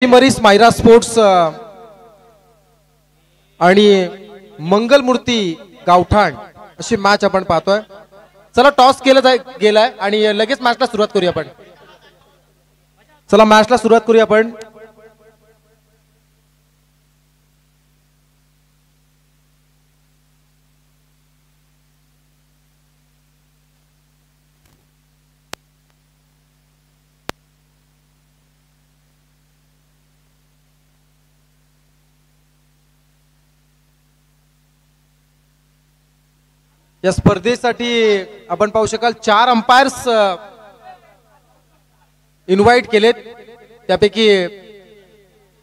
मरीस Myra sports आणि मंगलमूर्ती गावठाण अशी मॅच आपण पाहतोय। चला टॉस केला गेलाय आणि लगेच मॅचला सुरुवात करूया आपण। चला मॅचला सुरुवात करूया आपण। या स्पर्धेसाठी आपण पाहू शकाल 4 अंपायर्स इन्व्हाइट केलेत। त्यापैकी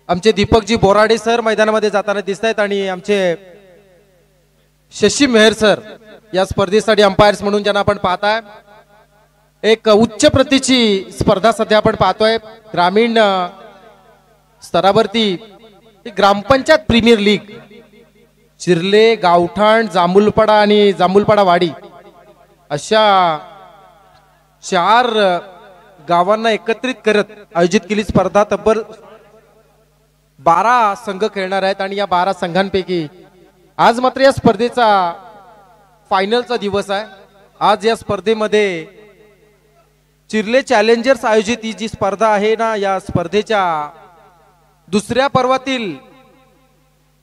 आमचे दीपकजी बोराडे सर मैदानामध्ये जाताना दिसतायत आणि आमचे शशी मेहर सर या स्पर्धेसाठी अंपायर्स म्हणून ज्यांना आपण पाहताय। एक उच्च प्रतीची स्पर्धा सध्या आपण पाहतोय। ग्रामीण स्तरावरती ग्रामपंचायत प्रीमियर लीग चिर्ले, गावठाण, जांभूलपाडा आणि जांभूलपाडा वाडी अशा 4 गावांना एकत्रित करत आयोजित केली स्पर्धा। तब्बल 12 संघ खेळणार आहेत आणि या 12 संघांपैकी आज मात्र या स्पर्धेचा फायनलचा दिवस आहे। आज या स्पर्धेमध्ये चिर्ले चॅलेंजर्स आयोजित ही जी स्पर्धा आहे ना, या स्पर्धेच्या दुसऱ्या पर्वातील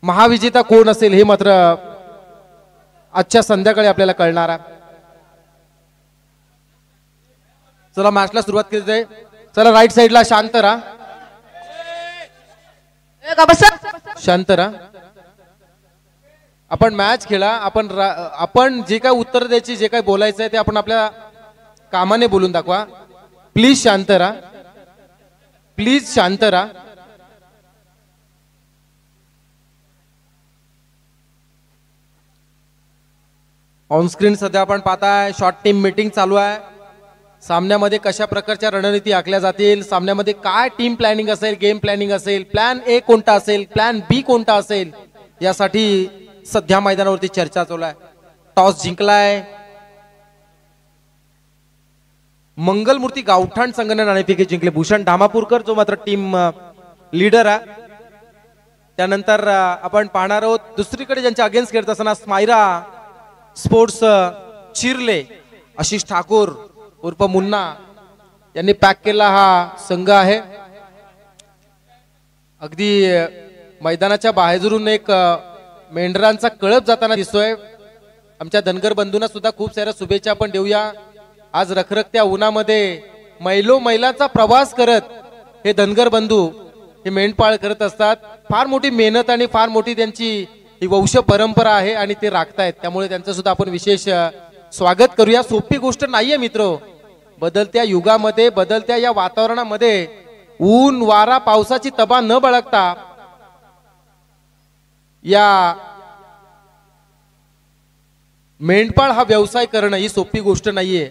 महाविजेता कोण असेल हे मात्र आजच्या संध्याकाळी आपल्याला कळणार आहे। चला मॅचला सुरुवात केली जाईल। चला राईट साइडला शांत राहा, शांत राहा। आपण मॅच खेळा। आपण जे काय उत्तर द्यायची, जे काय बोलायचं आहे ते आपण आपल्या कामाने बोलून दाखवा। प्लीज शांत राहा, प्लीज शांत राहा। ऑन स्क्रीन सध्या आपण पाहताय शॉर्ट टीम मीटिंग चालू आहे। सामन्यामध्ये कशा प्रकारच्या रणनीती आखल्या जातील, सामन्यामध्ये काय टीम प्लॅनिंग असेल, गेम प्लॅनिंग असेल, प्लॅन ए कोणता असेल, प्लॅन बी कोणता असेल, यासाठी सध्या मैदानावरती चर्चा चालू आहे। टॉस जिंकलाय मंगलमूर्ती गावठाण संघाने नाणेफेक जिंकले। भूषण धामापूरकर जो मात्र टीम लीडर आहे। त्यानंतर आपण पाहणार आहोत दुसरीकडे ज्यांच्या अगेन्स्ट खेळत असताना मायरा स्पोर्ट्स चिर्ले आशिष ठाकूर उर्फ मुन्ना यांनी पॅक केला हा संघ आहे। अगदी मैदानाच्या बाहेरून एक मेंढरांचा कळप जाताना दिसतोय। आमच्या धनगर बंधूंना सुद्धा खूप साऱ्या शुभेच्छा आपण देऊया। आज रखरखत्या उन्हामध्ये मैलाचा प्रवास करत हे धनगर बंधू हे मेंढपाळ करत असतात। फार मोठी मेहनत आणि फार मोठी त्यांची ही वंश परंपरा आहे आणि ते राखतायत, त्यामुळे त्यांचं सुद्धा आपण विशेष स्वागत करूया। सोपी गोष्ट नाहीये मित्रो, बदलत्या युगामध्ये, बदलत्या या वातावरणामध्ये ऊन वारा पावसाची तबा न बाळगता या मेंढपाळ हा व्यवसाय करणं ही सोपी गोष्ट नाहीये।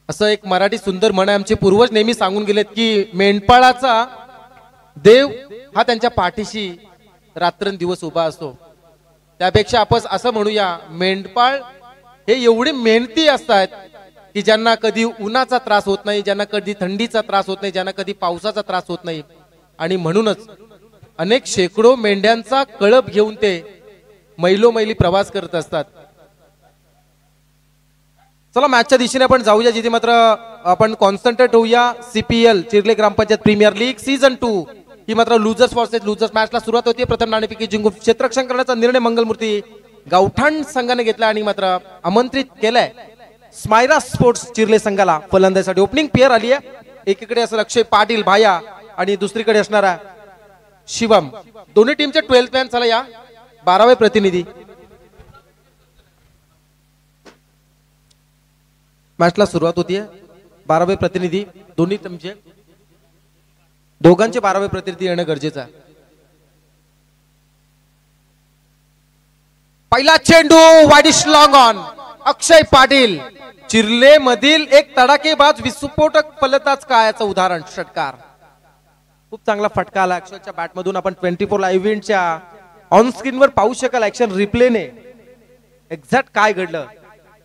असं एक मराठी सुंदर म्हण आहे, आमचे पूर्वज नेहमी सांगून गेलेत की मेंढपाळाचा देव हा त्यांच्या पाठीशी रात्रंदिवस उभा असतो। त्यापेक्षा आपण असं म्हणूया, मेंढपाळ हे एवढे मेहनती असतात की ज्यांना कधी उन्हाचा त्रास होत नाही, ज्यांना कधी थंडीचा त्रास होत नाही, ज्यांना कधी पावसाचा त्रास होत नाही। आणि म्हणूनच अनेक शेकडो मेंढ्यांचा कळप घेऊन ते मैलोमैली प्रवास करत असतात। चला मॅचच्या दिशेने आपण जाऊया, जिथे मात्र आपण कॉन्सन्ट्रेट होऊया। CPL चिर्ले ग्रामपंचायत प्रीमियर लीग सीझन 2 ही मात्र लुजर्स वर्सेस लुजर्स मॅचला सुरुवात होती। प्रथम नाणेफेकी जिंकून क्षेत्ररक्षण करण्याचा निर्णय मंगलमूर्ती गावठाण संघाने घेतला आणि मात्र आमंत्रित केलाय स्मायरा स्पोर्ट्स चिर्ले संघाला। फलंदाजीसाठी ओपनिंग पेअर आली आहे। एकीकडे असं अक्षय पाटील भाया आणि दुसरीकडे असणारा शिवम। दोन्ही टीमचे 12th मॅन। चला या 12वे प्रतिनिधी मॅचला सुरुवात होतीये। 12वे प्रतिनिधी दोन्ही टीमचे, दोघांचे 12वे प्रतिनिधी येणं गरजेचं आहे। पहिला चेंडू वाईडिश लॉंग ऑन। अक्षय पाटील चिर्ले मधील एक तडाखेबाज विस्फोटक फलंदाज का याचं उदाहरण। षटकार, खूप चांगला फटका आला अक्षयच्या बॅट मधून। आपण 24 लाईव्ह इव्हेंटच्या ऑन स्क्रीन वर पाहू शकाल ऍक्शन रिप्लेने एक्झॅक्ट काय घडलं,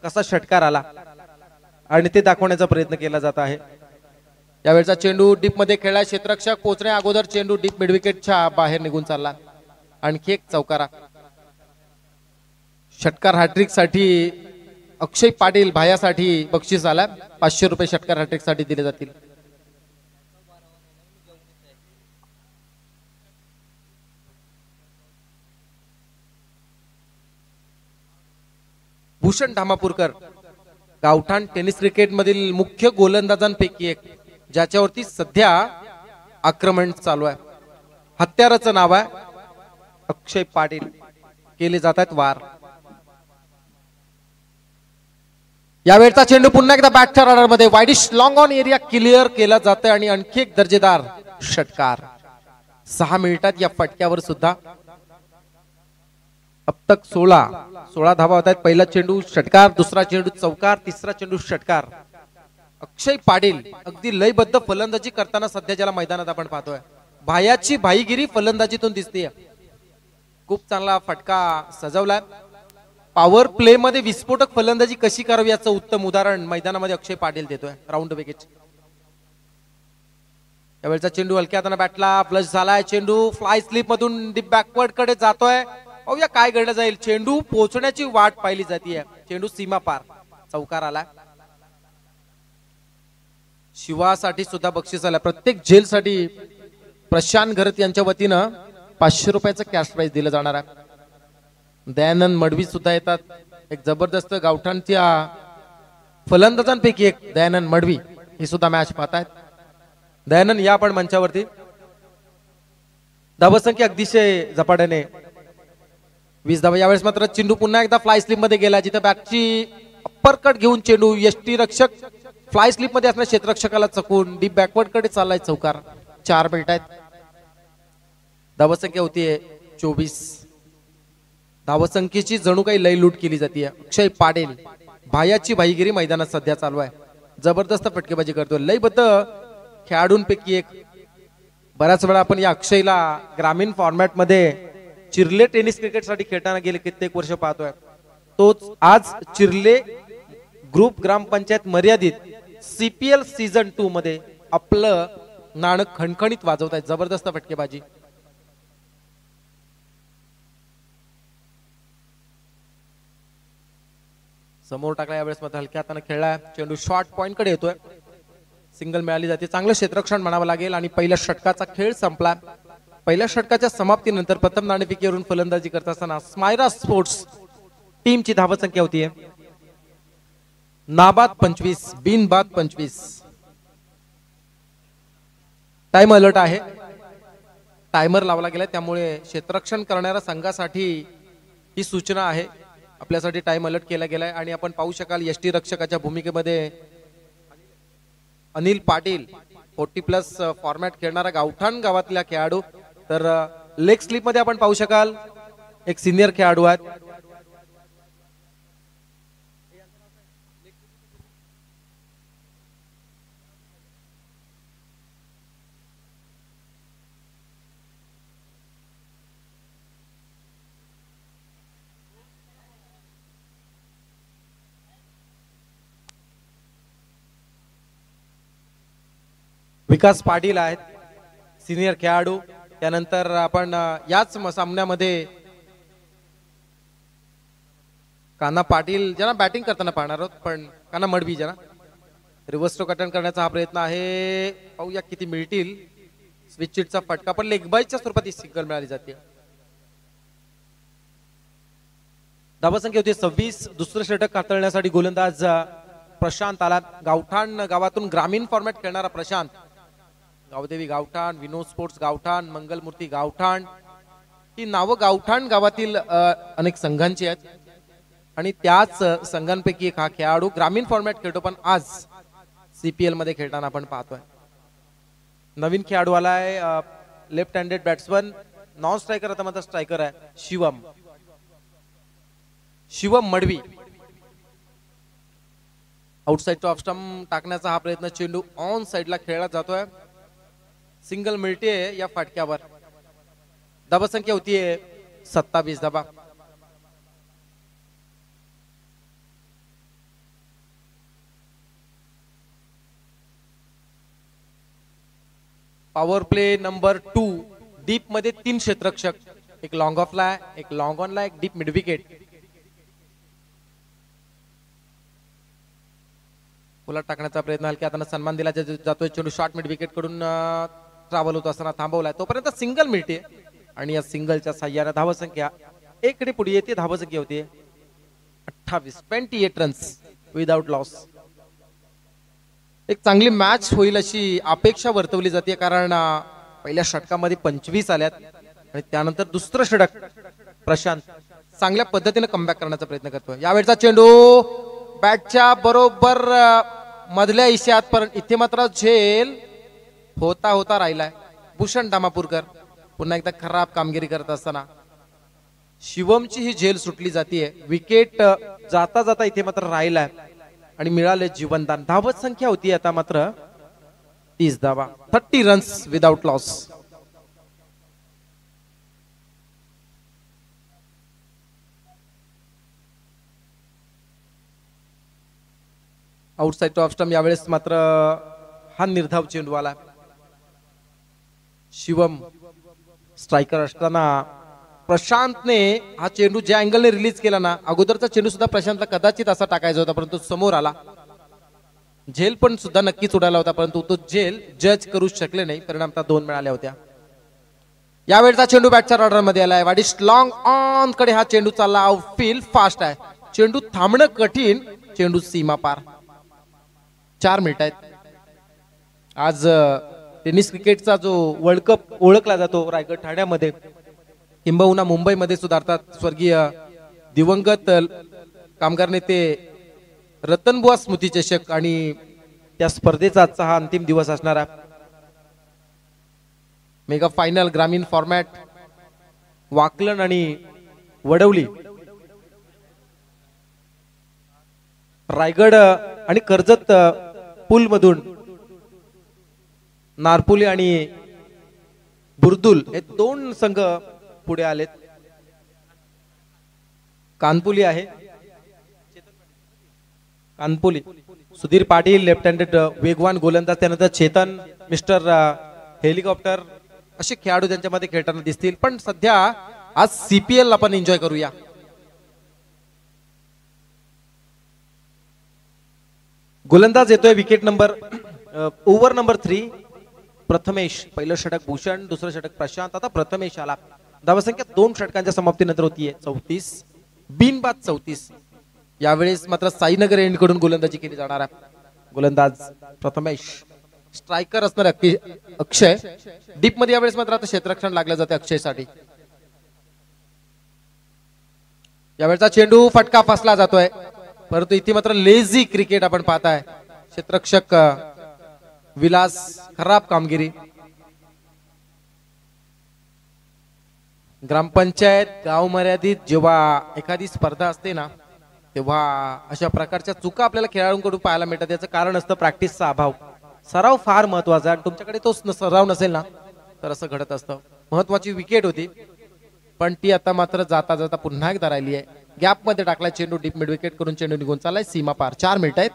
कसा षटकार आला आणि ते दाखवण्याचा प्रयत्न केला जात आहे। यावेळचा चेंडू डीप मध्ये खेळला, क्षेत्ररक्षक पोहोचण्या अगोदर चेंडू डीप मिडविकेटच्या बाहेर निघून चालला. आणखी एक चौकारा. षटकार हॅट्रिक साठी अक्षय पाटील भायासाठी बक्षीस आला. 500 रुपये षटकार हॅट्रिक साठी दिले जातील. भूषण धामापूरकर गावठाण टेनिस क्रिकेट मधील मुख्य गोलंदाजांपैकी एक, ज्याच्यावरती सध्या आक्रमण चालू आहे. हत्याराचं नाव आहे अक्षय पाटील. केले जात आहेत वार. यावेळचा चेंडू पुन्हा एकदा बॅटच्या रडार मध्ये widish long on area clear केला जातोय आणि आणखी एक दर्जेदार षटकार. 6 मिनिटात या फटक्यावर सुद्धा अब तक 16 धावा होत आहेत. पहिला चेंडू षटकार, दुसरा चेंडू चौकार, तिसरा चेंडू षटकार. अक्षय पाटील अगदी लयबद्ध फलंदाजी करताना सध्या ज्याला मैदानात आपण पाहतोय, भायाची भाईगिरी फलंदाजीतून दिसते. खूप चांगला फटका सजवलाय. पॉवर प्ले मध्ये विस्फोटक फलंदाजी कशी करावी याचं उत्तम उदाहरण मैदानामध्ये अक्षय पाटील देतोय. Round wicket. त्यावेळेचा चेंडू हलक्या हाताने बॅटला फ्लश झालाय. चेंडू फ्लाय स्लिप मधून डीप बॅकवर्ड कडे जातोय. पाहूया काय घडलं जाईल. चेंडू पोहोचण्याची वाट पाहिली जाते. चेंडू सीमा पार. चौकार आलाय. शिवासाठी सुद्धा बक्षीस आलाय. प्रत्येक जेल साठी प्रशांत घरत यांच्या वतीनं 500 रुपयाचं कॅश प्राइज दिलं जाणार आहे. दयानंद मडवी सुद्धा येतात. एक जबरदस्त गावठाणच्या फलंदाजांपैकी एक दयानंद मडवी ही सुद्धा मॅच पाहतायत. दयानंद या आपण मंचावरती. धावसंख्या अतिशय झपाट्याने 20 धावा. यावेळेस मात्र चेंडू पुन्हा एकदा फ्लाय स्लिप मध्ये गेला, जिथे बॅकची अप्पर कट घेऊन चेंडू यष्टी रक्षक फ्लाय स्लिप मध्ये असणाऱ्या क्षेत्ररक्षकाला चकून डीप बॅकवर्ड कडे चाललाय. चौकार. 4 मिनिट आहेत. धावसंख्या होतीये 24. धावसंख्येची जणू काही लय लूट केली जाते. अक्षय पाटील भायाची भाईगिरी मैदानात सध्या चालू आहे. जबरदस्त फटकेबाजी करतो. लयबद्ध खेळाडूंपैकी एक. बऱ्याच वेळा आपण या अक्षयला ग्रामीण फॉर्मॅट मध्ये चिर्ले टेनिस क्रिकेट साठी खेळताना गेले कित्येक वर्ष पाहतोय. तोच आज चिर्ले ग्रुप ग्रामपंचायत मर्यादित CPL सीझन 2 मध्ये आपलं नाणं खणखणीत वाजवत आहे. जबरदस्त फटकेबाजी. समोर टाकला. यावेळेस मध्ये हलक्या हाताने खेळला. चेंडू शॉर्ट पॉइंट कडे येतोय. सिंगल मिळाली जाते. चांगलं क्षेत्ररक्षण म्हणावं लागेल. आणि पहिल्या षटकाचा खेळ संपला. पहिल्या षटकाच्या समाप्तीनंतर प्रथम नाणेफेकीवरून फलंदाजी करत असताना स्मायरा स्पोर्ट्स टीमची धावसंख्या होतीये नाबाद 25, बिनबाद 25. टाइम अलर्ट आहे. टायमर लावला गेला, त्यामुळे क्षेत्ररक्षण करणाऱ्या संघासाठी ही सूचना आहे. आपल्यासाठी टाइम अलर्ट केला गेलाय. आणि आपण पाहू शकाल यष्टी रक्षकाच्या भूमिकेमध्ये अनिल पाटील 40+ फॉर्मॅट खेळणारा गावठाण गावातल्या खेळाडू. तर लेग स्लिप मध्ये आपण पाहू शकाल एक सिनियर खेळाडू आहेत. विकास पाटील आहेत सिनियर खेळाडू. त्यानंतर आपण याच सामन्यामध्ये कान्हा पाटील ज्यांना बॅटिंग करताना पाहणार आहोत, पण कान्हा मडवी ज्यांना रिव्हर्स स्ट्रोक अटेंड करण्याचा हा प्रयत्न आहे. पाहूया किती मिळतील. स्विच चिटचा फटका, पण लेग बाईच्या स्वरूपात सिंगल मिळाली जाते. धावसंख्या होती 26. दुसरं षटक हाताळण्यासाठी गोलंदाज प्रशांत आला. गावठाण गावातून ग्रामीण फॉर्मॅट खेळणारा प्रशांत. गावदेवी गावठाण, विनोद स्पोर्ट्स गावठाण, मंगलमूर्ती गावठाण ही नावं गावठाण गावातील अनेक संघांची आहेत. आणि त्याच संघांपैकी एक हा खेळाडू ग्रामीण फॉर्मॅट खेळतो, पण आज CPL मध्ये खेळताना आपण पाहतोय. नवीन खेळाडू आलाय. Left handed batsman, non striker. आता मात्र स्ट्रायकर आहे Shivam Madavi. Outside two off stump टाकण्याचा हा प्रयत्न. चेंडू ऑन साइडला खेळला जातोय. सिंगल मिळते या फाटक्यावर. धावसंख्या होतीये 27 धावा. पॉवर प्ले नंबर 2 डीप मध्ये 3 क्षेत्ररक्षक, एक लॉंग ऑफला, एक लॉंग ऑनला, एक डीप मिड विकेट. उलट टाकण्याचा प्रयत्न हलक्या हाताने सन्मान दिला जातोय. चेंडू शॉर्ट मिड विकेट कडून ट्रॅव्हल होत असताना थांबवलाय. तोपर्यंत सिंगल मिळते आणि या सिंगलच्या साह्याने धावसंख्या एककडे पुढे येते. धावसंख्या होते 28 रन्स विदाउट लॉस. एक चांगली मॅच होईल अशी अपेक्षा वर्तवली जाते, कारण पहिल्या षटकामध्ये 25 आल्यात आणि त्यानंतर दुसरं षटक प्रशांत चांगल्या पद्धतीने कमबॅक करण्याचा प्रयत्न करतोय. यावेळचा चेंडू बॅटच्या बरोबर मधल्या इशात, पण इथे मात्र झेल होता होता राहिलाय. भूषण दामापूरकर पुन्हा एकदा खराब कामगिरी करत असताना शिवमची ही झेल सुटली जाते. विकेट जाता जाता इथे मात्र राहिलाय आणि मिळाले जीवनदान. धावत संख्या होती आता मात्र 30 धावा. 30 runs without loss. Outside two off stump. यावेळेस मात्र हा निर्धाव चेंडू आला. शिवम स्ट्रायकर असताना प्रशांतने हा चेंडू ज्या अँगलने रिलीज केला ना, अगोदरचा चेंडू सुद्धा प्रशांतला कदाचित असा टाकायचा होता, परंतु समोर आला. झेल पण सुद्धा नक्कीच उडाला होता, परंतु तो झेल जज करू शकले नाही. परिणामतः 2 मिळाल्या होत्या. यावेळचा चेंडू बॅटच्या ऑर्डर मध्ये आलाय. वाडिश लॉंग ऑन कडे हा चेंडू चालला. आउटफील्ड फास्ट आहे. चेंडू थांबणं कठीण. चेंडू सीमा पार. 4 मिनिट आहेत. आज टेनिस क्रिकेटचा जो वर्ल्ड कप ओळखला जातो रायगड ठाण्यामध्ये, किंबहुना मुंबईमध्ये सुधारतात. स्वर्गीय दिवंगत कामगार नेते रतनबुवा स्मृती चषक आणि त्या स्पर्धेचा आजचा हा अंतिम दिवस असणार आहे. मेगा फायनल ग्रामीण फॉर्मॅट वाकलन आणि वडवली, रायगड आणि कर्जत पूल मधून नारपुली आणि बुर्दुल हे 2 संघ पुढे आलेत. कानपुली आहे, कानपुली सुधीर पाटील लेफ्ट हँडेड वेगवान गोलंदाज, त्यानंतर चेतन मिस्टर हेलिकॉप्टर असे खेळाडू त्यांच्यामध्ये खेळताना दिसतील. पण सध्या आज सीपीएल आपण एन्जॉय करूया. गोलंदाज येतोय wicket number over number 3 Prathamesh. पहिलं षटक भूषण, दुसरं षटक प्रशांत. आता प्रथमेश आला. धावसंख्या 2 षटकांच्या समाप्तीनंतर होतीये 34 बिनबाद 34. यावेळेस मात्र साईनगर एंड कडून गोलंदाजी केली जाणार आहे. गोलंदाज प्रथमेश. स्ट्रायकर असणार अक्षय. डीप मध्ये यावेळेस मात्र आता क्षेत्ररक्षण लागलं जाते अक्षय साठी. यावेळचा चेंडू फटका फसला जातोय, परंतु इथे मात्र लेझी क्रिकेट आपण पाहताय. क्षेत्ररक्षक विलास खराब कामगिरी. ग्रामपंचायत गाव मर्यादित जेव्हा एखादी स्पर्धा असते ना, तेव्हा अशा प्रकारच्या चुका आपल्याला खेळाडूंकडून पाहायला मिळतात. याचं कारण असतं प्रॅक्टिसचा अभाव. सराव फार महत्वाचा आहे. तुमच्याकडे तो सराव नसेल ना, तर असं घडत असतं. महत्वाची विकेट होती, पण ती आता मात्र जाता जाता पुन्हा एकदा राहिली आहे. गॅप मध्ये टाकला चेंडू. डीप मिड विकेट करून चेंडू निघून चाललाय सीमा पार. 4 मिनिट आहेत.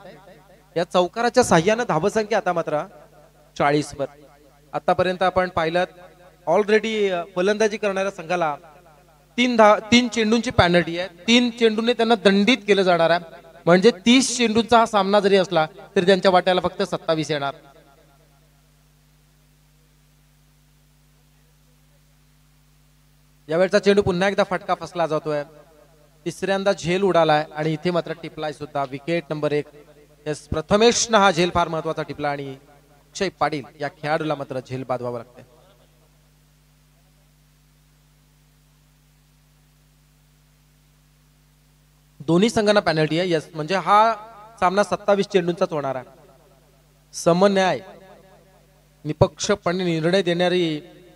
या चौकाराच्या साह्यानं धावसंख्या आता मात्र 40 वर. आतापर्यंत आपण पाहिलं ऑलरेडी फलंदाजी करणाऱ्या संघाला 3 चेंडूंची पॅनल्टी आहे. 3 चेंडूने त्यांना दंडित केलं जाणार आहे. म्हणजे 30 चेंडूंचा हा सामना जरी असला तरी त्यांच्या वाट्याला फक्त 27 येणार. यावेळचा चेंडू पुन्हा एकदा फटका फसला जातोय. तिसऱ्यांदा झेल उडालाय आणि इथे मात्र टिपलाय सुद्धा. Wicket number 1. यस, प्रथमेशनं हा झेल फार महत्वाचा टिपला आणि अक्षय पाटील या खेळाडूला मात्र झेल बांधवावं लागते. दोन्ही संघांना पॅनल्टी आहे. यस, म्हणजे हा सामना 27 चेंडूंचाच होणार आहे. समन्याय निपक्षपणे निर्णय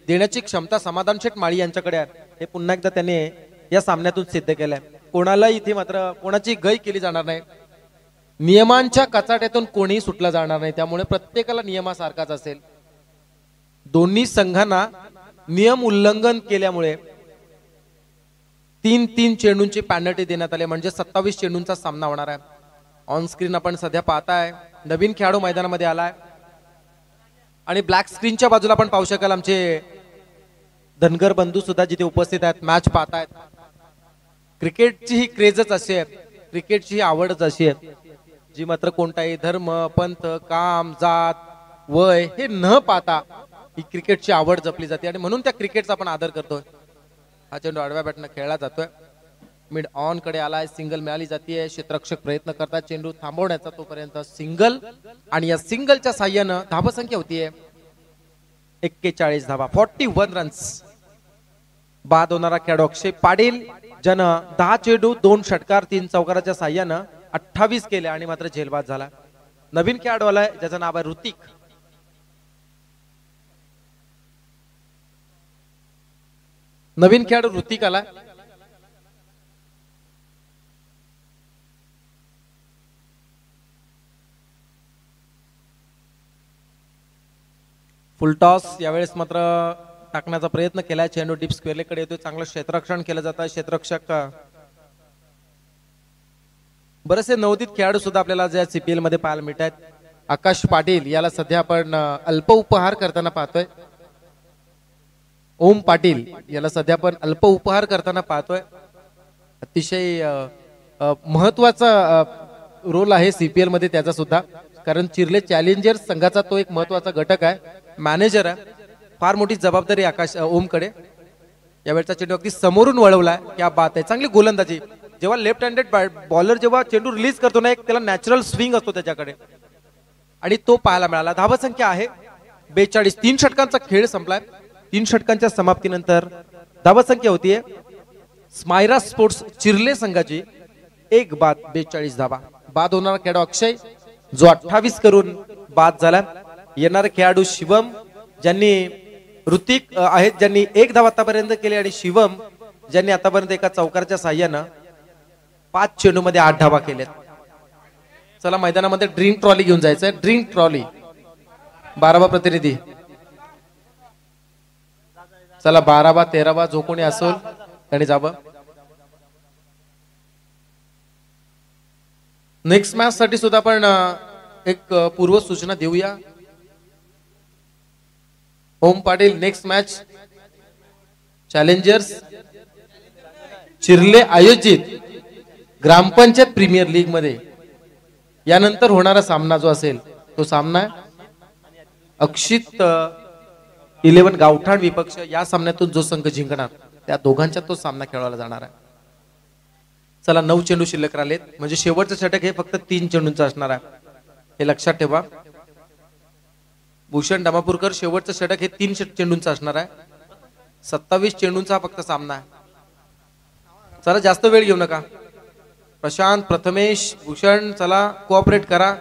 देण्याची क्षमता समाधान शेठ माळी यांच्याकडे आहे. हे पुन्हा एकदा त्याने या सामन्यातून सिद्ध केलंय. कोणाला इथे मात्र कोणाची गय केली जाणार नाही. नियमांच्या कचाट्यातून कोणीही सुटला जाणार नाही. त्यामुळे प्रत्येकाला नियमासारखाच असेल. दोन्ही संघांना नियम उल्लंघन केल्यामुळे 3 चेंडूंची पॅनल्टी देण्यात आली. म्हणजे 27 चेंडूंचा सामना होणार आहे. ऑन स्क्रीन आपण सध्या पाहताय नवीन खेळाडू मैदानामध्ये आलाय. आणि ब्लॅक स्क्रीनच्या बाजूला आपण पाहू शकाल आमचे धनगर बंधू सुद्धा जिथे उपस्थित आहेत, मॅच पाहतायत. क्रिकेटची ही क्रेजच अशी आहे, क्रिकेटची ही आवडच अशी आहे जी मात्र कोणताही धर्म, पंथ, काम, जात, वय हे न पाहता ही क्रिकेटची आवड जपली जाते आणि म्हणून त्या क्रिकेटचा आपण आदर करतोय. हा चेंडू आडव्या बॅटनं खेळला जातोय. मिड ऑन कडे आलाय, सिंगल मिळाली जाते. क्षेत्ररक्षक प्रयत्न करतात चेंडू थांबवण्याचा, तोपर्यंत सिंगल आणि या सिंगलच्या साह्यानं धावसंख्या होतीये 41 धावा, 41 रन्स. बाद होणारा खेळाडू अक्षय पाटील ज्यानं 10 चेंडू 2 षटकार 3 चौकाराच्या साह्यानं 28 केले आणि मात्र झेलबाद झाला. नवीन खेळाडू आलाय ज्याचं नाव आहे ऋतिक. नवीन खेळाडू ऋतिक आलाय. फुलटॉस यावेळेस मात्र टाकण्याचा प्रयत्न केलाय. चेंडू डीप स्क्वेअरकडे येतोय. चांगलं क्षेत्ररक्षण केलं जातं. क्षेत्ररक्षक बरेचसे नवोदित खेळाडू सुद्धा आपल्याला ज्या सीपीएल मध्ये पाहायला मिळत आहेत. आकाश पाटील याला सध्या आपण अल्प उपहार करताना पाहतोय. ओम पाटील याला सध्या आपण अल्प उपहार करताना पाहतोय. अतिशय महत्वाचा रोल आहे सीपीएल मध्ये त्याचा सुद्धा, कारण चिर्ले चॅलेंजर्स संघाचा तो एक महत्वाचा घटक आहे, मॅनेजर आहे. फार मोठी जबाबदारी आकाश ओमकडे. यावेळचा चेंडू अगदी समोरून वळवलाय. क्या बात आहे, चांगली गोलंदाजी. जेव्हा लेफ्ट हँडेड बॉलर जेव्हा चेंडू रिलीज करतो ना, एक त्याला नॅचरल स्विंग असतो त्याच्याकडे आणि तो पाहायला मिळाला. धावसंख्या आहे 42. 3 षटकांचा खेळ संपलाय. 3 षटकांच्या समाप्तीनंतर धावसंख्या होतीये स्मायरा स्पोर्ट्स चिर्ले संघाची 1 बाद 42 धावा. बाद होणारा खेळाडू अक्षय जो 28 करून बाद झाला. येणारे खेळाडू शिवम ज्यांनी ऋतिक आहेत ज्यांनी 1 धाव आतापर्यंत केली आणि शिवम ज्यांनी आतापर्यंत एका चौकारच्या साह्यानं 5 चेंडू मध्ये 8 धावा केल्यात. चला मैदानामध्ये ड्रिंक ट्रॉली घेऊन जायचंय. ड्रिंक ट्रॉली 12वा प्रतिनिधी. चला 12वा 13वा जो कोणी असेल त्यांनी जावं. नेक्स्ट मॅच साठी सुद्धा आपण एक पूर्व सूचना देऊया. ओम पाटील नेक्स्ट मॅच चॅलेंजर्स चिर्ले आयोजित ग्रामपंचायत प्रीमियर लीग मध्ये यानंतर होणारा सामना जो असेल तो सामना अक्षित 11 गावठाण विपक्ष. या सामन्यातून जो संघ जिंकणार त्या दोघांच्या तो सामना खेळवला जाणार आहे. चला 9 चेंडू शिल्लक राहिलेत, म्हणजे शेवटचं षटक हे फक्त 3 चेंडूंचं असणार आहे, हे लक्षात ठेवा. भूषण डामापूरकर शेवटचं षटक हे 3 चेंडूंचं असणार आहे. 27 चेंडूंचा फक्त सामना आहे. चला जास्त वेळ घेऊ नका. प्रशांत, प्रथमेश, भूषण चला कोऑपरेट करा.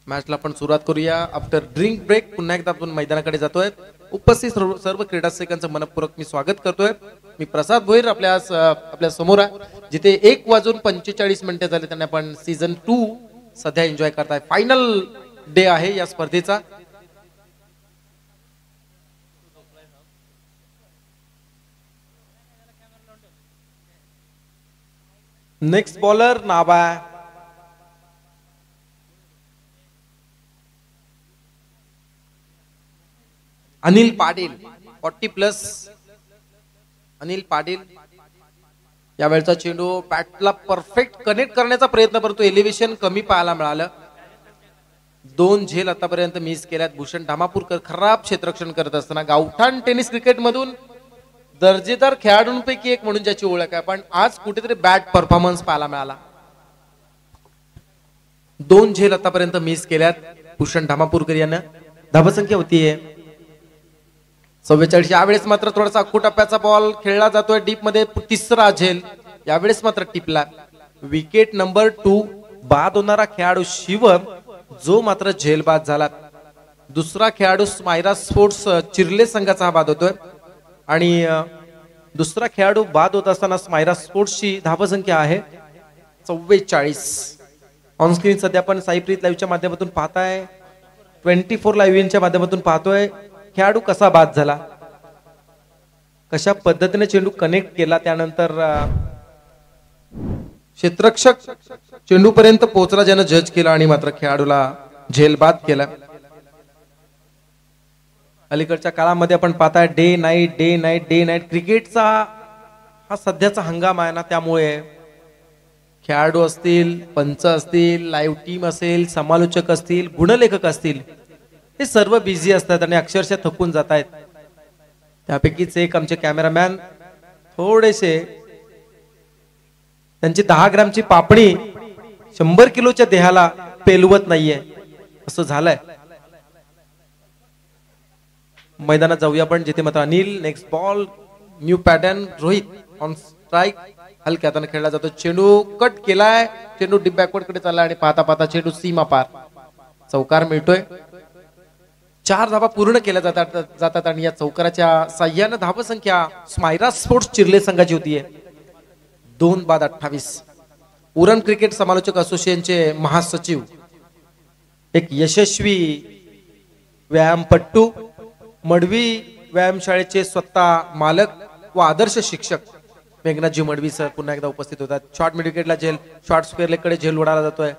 मॅचला आपण सुरुवात करूया. आफ्टर ड्रिंक ब्रेक पुन्हा एकदा आपण मैदानाकडे जातोय. उपस्थित सर्व क्रीडारसिकांचं मनपूर्वक मी स्वागत करतोय. मी प्रसाद भोईर आपल्या समोर आहे, जिथे 1:45 झाले. त्यांना आपण सीझन 2 सध्या एन्जॉय करताय. फायनल डे आहे या स्पर्धेचा. नेक्स्ट बॉलर नाव आहे अनिल पाटील, 40+ अनिल पाटील. यावेळचा चेंडू बॅटला परफेक्ट कनेक्ट करण्याचा प्रयत्न करतो. एलिव्हेशन कमी पाहायला मिळालं. 2 झेल आतापर्यंत मिस केल्यात. भूषण धामापूरकर खराब क्षेत्ररक्षण करत असताना गावठाण टेनिस क्रिकेट मधून दर्जेदार खेळाडूंपैकी एक म्हणून ज्याची ओळख आहे, पण आज कुठेतरी बॅट परफॉर्मन्स पाहायला मिळाला. 2 झेल आतापर्यंत मिस केल्यात भूषण धामापूरकर यानं. धावसंख्या होतीये 44. यावेळेस मात्र थोडासा अक्कूटप्प्याचा बॉल खेळला जातोय डीप मध्ये. 3रा झेल यावेळेस मात्र टिपला. Wicket number 2. बाद होणारा खेळाडू शिवम जो मात्र झेलबाद झाला. दुसरा खेळाडू स्मायरा स्पोर्ट्स चिर्ले संघाचा हा बाद होतोय आणि दुसरा खेळाडू बाद होत असताना स्मायरा स्पोर्ट्सची धावसंख्या आहे 44. ऑन स्क्रीन सध्या आपण साईप्रीत लाईव्हच्या माध्यमातून पाहताय. 24 लाईव्हच्या माध्यमातून पाहतोय खेळाडू कसा बाद झाला, कशा पद्धतीने चेंडू कनेक्ट केला, त्यानंतर क्षेत्ररक्षक चेंडू पर्यंत पोहोचला ज्यानं जज केला आणि मात्र खेळाडूला झेलबाद केला. अलीकडच्या काळामध्ये आपण पाहताय डे नाईट क्रिकेटचा हा सध्याचा हंगाम आहे ना, त्यामुळे खेळाडू असतील, पंच असतील, लाईव्ह टीम असेल, समालोचक असतील, गुणलेखक असतील, हे सर्व बिझी असतात आणि अक्षरशः थकून जात आहेत. त्यापैकीच एक आमचे कॅमेरामॅन थोडेसे त्यांची 10 ग्रामची पापणी 100 किलोच्या देहाला पेलवत नाहीये असं झालंय. मैदानात जाऊया आपण जिथे मात्र Anil. Next ball, new pattern, Rohit on strike. हलक्या हाताने खेळला जातो. चेंडू कट केलाय, चेंडू डीप बॅकवर्ड कडे चाललाय आणि पाहता पाहता चेंडू सीमा पार. चौकार मिळतोय. 4 धावा पूर्ण केल्या जातात आणि या चौकाराच्या साह्यानं धावसंख्या स्मायरा स्पोर्ट्स चिर्ले संघाची होतीये 2/28. उरण क्रिकेट समालोचक असोसिएशनचे महासचिव, एक यशस्वी व्यायामपट्टू, मडवी व्यायामशाळेचे स्वतः मालक व आदर्श शिक्षक मेघनाथजी मडवी सर पुन्हा एकदा उपस्थित होतात. शॉर्ट मिड विकेटला झेल, शॉर्ट स्क्वेअर लेग कडे झेल उडाला जातोय.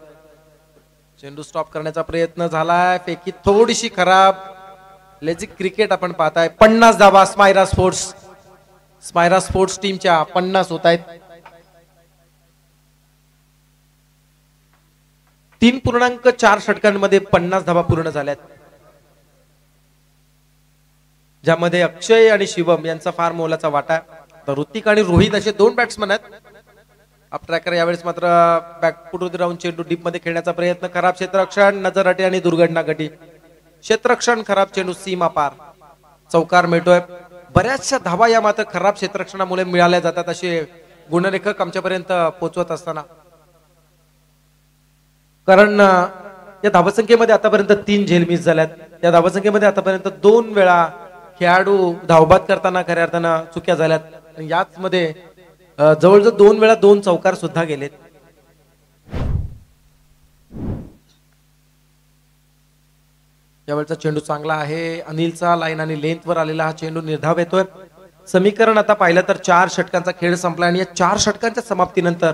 चेंडू स्टॉप करण्याचा प्रयत्न झालाय, फेकी थोडीशी खराब. लेजिक क्रिकेट आपण पाहताय. 50 धावा स्मायरा स्पोर्ट्स टीमच्या 50 होत आहेत. 3.4 षटकांमध्ये 50 धावा पूर्ण झाल्यात, ज्यामध्ये अक्षय आणि शिवम यांचा फार मोलाचा वाटा. तर ऋतिक आणि रोहित असे 2 बॅट्समन आहेत. अप ट्रॅकर यावेळेस मात्र बॅकफुटवरती राहून चेंडू डीप मध्ये खेळण्याचा प्रयत्न. खराब क्षेत्ररक्षण, नजर अटे आणि दुर्घटना घटी. क्षेत्ररक्षण खराब, चेंडू सीमा पार. चौकार मिळतोय. बऱ्याचशा धावा या मात्र खराब क्षेत्ररक्षणामुळे मिळाल्या जातात असे गुणलेखक आमच्यापर्यंत पोहोचवत असताना, कारण या धावसंख्येमध्ये आतापर्यंत 3 झेल मिस झाल्यात. या धावसंख्येमध्ये आतापर्यंत 2 वेळा खेळाडू धावबाद करताना खऱ्या अर्थानं चुक्या झाल्यात. याच मध्ये जवळजवळ 2 वेळा 2 चौकार सुद्धा गेलेत. यावेळचा चेंडू चांगला आहे. अनिलचा लाईन आणि लेंथ वर आलेला हा चेंडू निर्धाव येतोय. समीकरण आता पाहिलं तर 4 षटकांचा खेळ संपला आणि या 4 षटकांच्या समाप्तीनंतर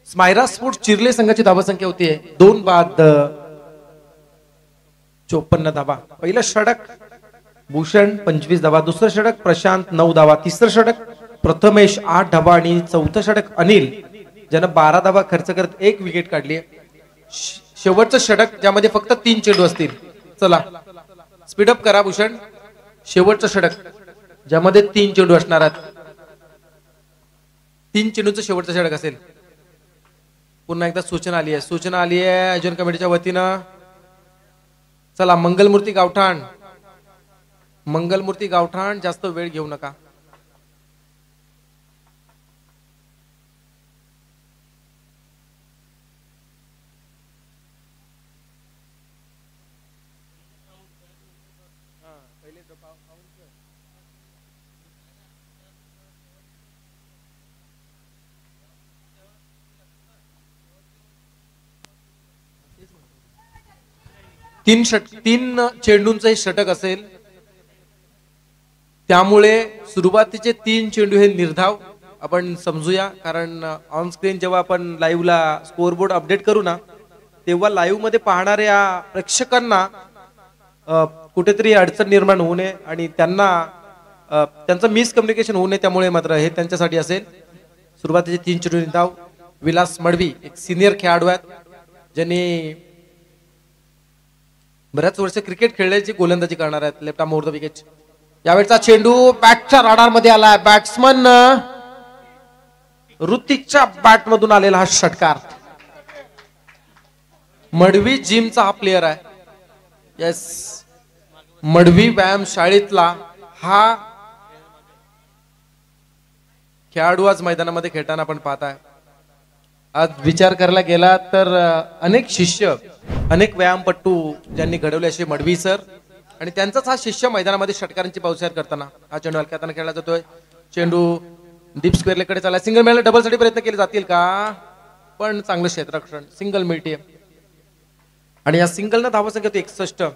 स्मायरा स्पोर्ट्स चिर्ले संघाची धावसंख्या होती 2/54 धावा. पहिलं षटक भूषण 25 धावा, दुसरं षटक प्रशांत 9 धावा, तिसरं षटक प्रथमेश 8 धावा आणि चौथं षटक अनिल ज्यानं 12 धावा खर्च करत 1 विकेट काढली. शेवटचं षटक ज्यामध्ये फक्त 3 चेंडू असतील. चला स्पीडअप करा भूषण. शेवटचं षटक ज्यामध्ये 3 चेंडू असणार आहेत. 3 चेंडूचं शेवटचं षटक असेल. पुन्हा एकदा सूचना आली आहे आयोजन कमिटीच्या वतीनं. चला मंगलमूर्ती गावठाण जास्त वेळ घेऊ नका. तीन चेंडूंचं हे षटक असेल, त्यामुळे सुरुवातीचे 3 चेंडू हे निर्धाव आपण समजूया. कारण ऑन स्क्रीन जेव्हा आपण लाईव्हला स्कोअरबोर्ड अपडेट करू ना, तेव्हा लाईव्ह मध्ये पाहणाऱ्या प्रेक्षकांना कुठेतरी अडचण निर्माण होऊ नये आणि त्यांचं मिसकम्युनिकेशन होऊ नये, त्यामुळे मात्र हे त्यांच्यासाठी असेल. सुरुवातीचे 3 चेंडू निर्धाव. विलास मडवी एक सिनियर खेळाडू आहेत, ज्यांनी बऱ्याच वर्ष क्रिकेट खेळण्याची गोलंदाजी करणार आहेत. Left arm over the wicket. यावेळचा चेंडू बॅटच्या राडार मध्ये आला. बॅट्समन ऋतिकच्या बॅट मधून आलेला हा षटकार. मडवी जिमचा हा प्लेयर आहे. येस, मडवी व्यायाम शाळेतला हा खेळाडू आज मैदानामध्ये खेळताना आपण पाहताय. आज विचार करायला गेला तर अनेक शिष्य, अनेक व्यायामपट्टू ज्यांनी घडवले असे मडवी सर आणि त्यांचाच हा शिष्य मैदानामध्ये षटकारांची पावसार करताना. हा चेंडू हलक्या हाताने खेळला जातोय. चेंडू डीप स्क्वेअर लेग कडे चालला. सिंगल मिळाला, डबल साठी प्रयत्न केले जातील का, पण चांगलं क्षेत्ररक्षण. सिंगल मिळते आणि या सिंगल न धावसंख्या 61.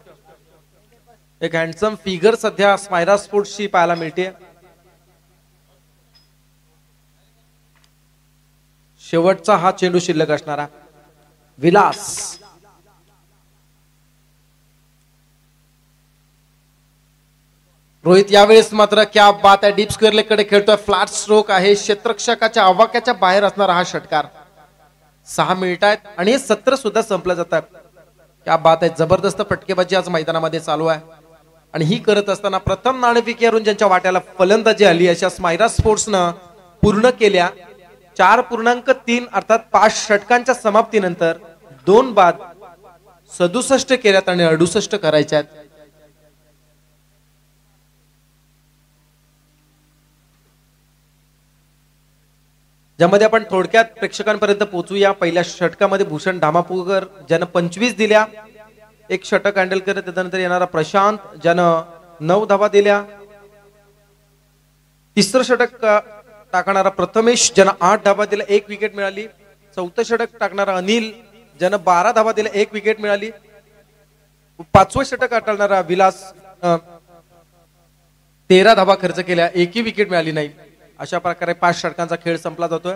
एक हँडसम फिगर सध्या स्मायरा स्पोर्ट्सची पाहायला मिळते. शेवटचा हा चेंडू शिल्लक असणारा विलास. रोहित यावेळेस मात्र क्या बात आहे, डीप स्क्वेअर लेग कडे खेळतोय. फ्लॅट स्ट्रोक आहे, क्षेत्ररक्षकाच्या आवाक्याच्या बाहेर असणारा हा षटकार. 6 मिनिट आहेत आणि हे सत्र सुद्धा संपलं जातं. क्या बात आहे, जबरदस्त फटकेबाजी आज मैदानामध्ये चालू आहे. आणि ही करत असताना प्रथम नाणेफेकीवरून ज्यांच्या वाट्याला फलंदाजी आली अशा स्मायरा स्पोर्ट्सनं पूर्ण केल्या 4.3 अर्थात 5 षटकांच्या समाप्तीनंतर 2 बाद 67 केल्यात आणि 68 करायच्यात. ज्यामध्ये आपण थोडक्यात प्रेक्षकांपर्यंत पोहोचूया. पहिल्या षटकामध्ये भूषण धामापूरकर ज्यानं 25 दिल्या, 1 षटक हँडल करत. त्यानंतर येणारा प्रशांत ज्यानं 9 धावा दिल्या. तिसरं षटक टाकणारा प्रथमेश ज्यानं 8 धावा दिल्या, 1 विकेट मिळाली. चौथं षटक टाकणारा अनिल ज्यानं 12 धावा दिल्या, 1 विकेट मिळाली. 5वं षटक टाकणारा विलास 13 धावा खर्च केल्या, 1ही विकेट मिळाली नाही. अशा प्रकारे 5 षटकांचा खेळ संपला जातोय.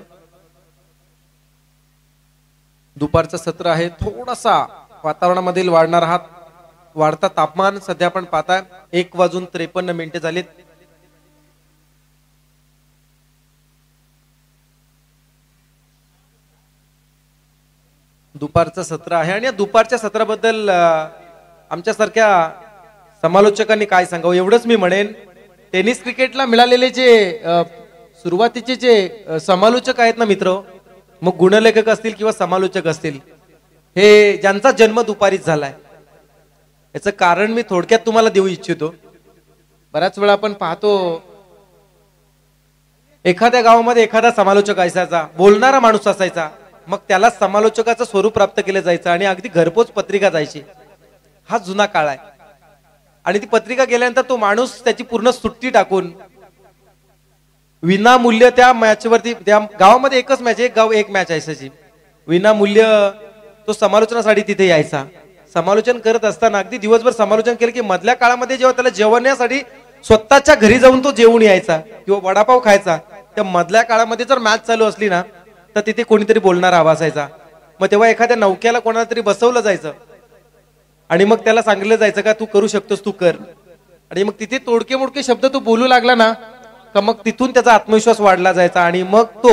दुपारचं सत्र आहे. थोडासा वातावरणामधील वाढता तापमान सध्या आपण पाहताय. 1:53 झालीत. दुपारचं सत्र आहे आणि या दुपारच्या सत्राबद्दल आमच्यासारख्या समालोचकांनी काय सांगावं एवढंच मी म्हणेन. टेनिस क्रिकेटला मिळालेले जे सुरुवातीचे जे समालोचक आहेत ना मित्र, मग गुणलेखक असतील किंवा समालोचक असतील, हे ज्यांचा जन्म दुपारीच झालाय, याचं कारण मी थोडक्यात तुम्हाला देऊ इच्छितो. बऱ्याच वेळा आपण पाहतो एखाद्या गावामध्ये एखादा समालोचक असायचा, बोलणारा माणूस असायचा, मग त्याला समालोचकाचं स्वरूप प्राप्त केलं जायचं आणि अगदी घरपोच पत्रिका जायची. हा जुना काळ आहे. आणि ती पत्रिका गेल्यानंतर तो माणूस त्याची पूर्ण सुट्टी टाकून विनामूल्य त्या मॅचवरती, त्या गावामध्ये एकच मॅच, एक गाव एक मॅच असायची, विनामूल्य तो समालोचनासाठी तिथे यायचा. समालोचन करत असताना अगदी दिवसभर समालोचन केलं की मधल्या काळामध्ये जेव्हा त्याला जेवण्यासाठी स्वतःच्या घरी जाऊन तो जेवून यायचा किंवा वडापाव खायचा, त्या मधल्या काळामध्ये जर मॅच चालू असली ना तर तिथे कोणीतरी बोलणारा आवाज असायचा. मग तेव्हा एखाद्या नौक्याला कोणाला तरी बसवलं जायचं आणि मग त्याला सांगितलं जायचं का तू करू शकतोस, तू कर. आणि मग तिथे तोडके मोडके शब्द तू बोलू लागला ना का मग तिथून त्याचा आत्मविश्वास वाढला जायचा आणि मग तो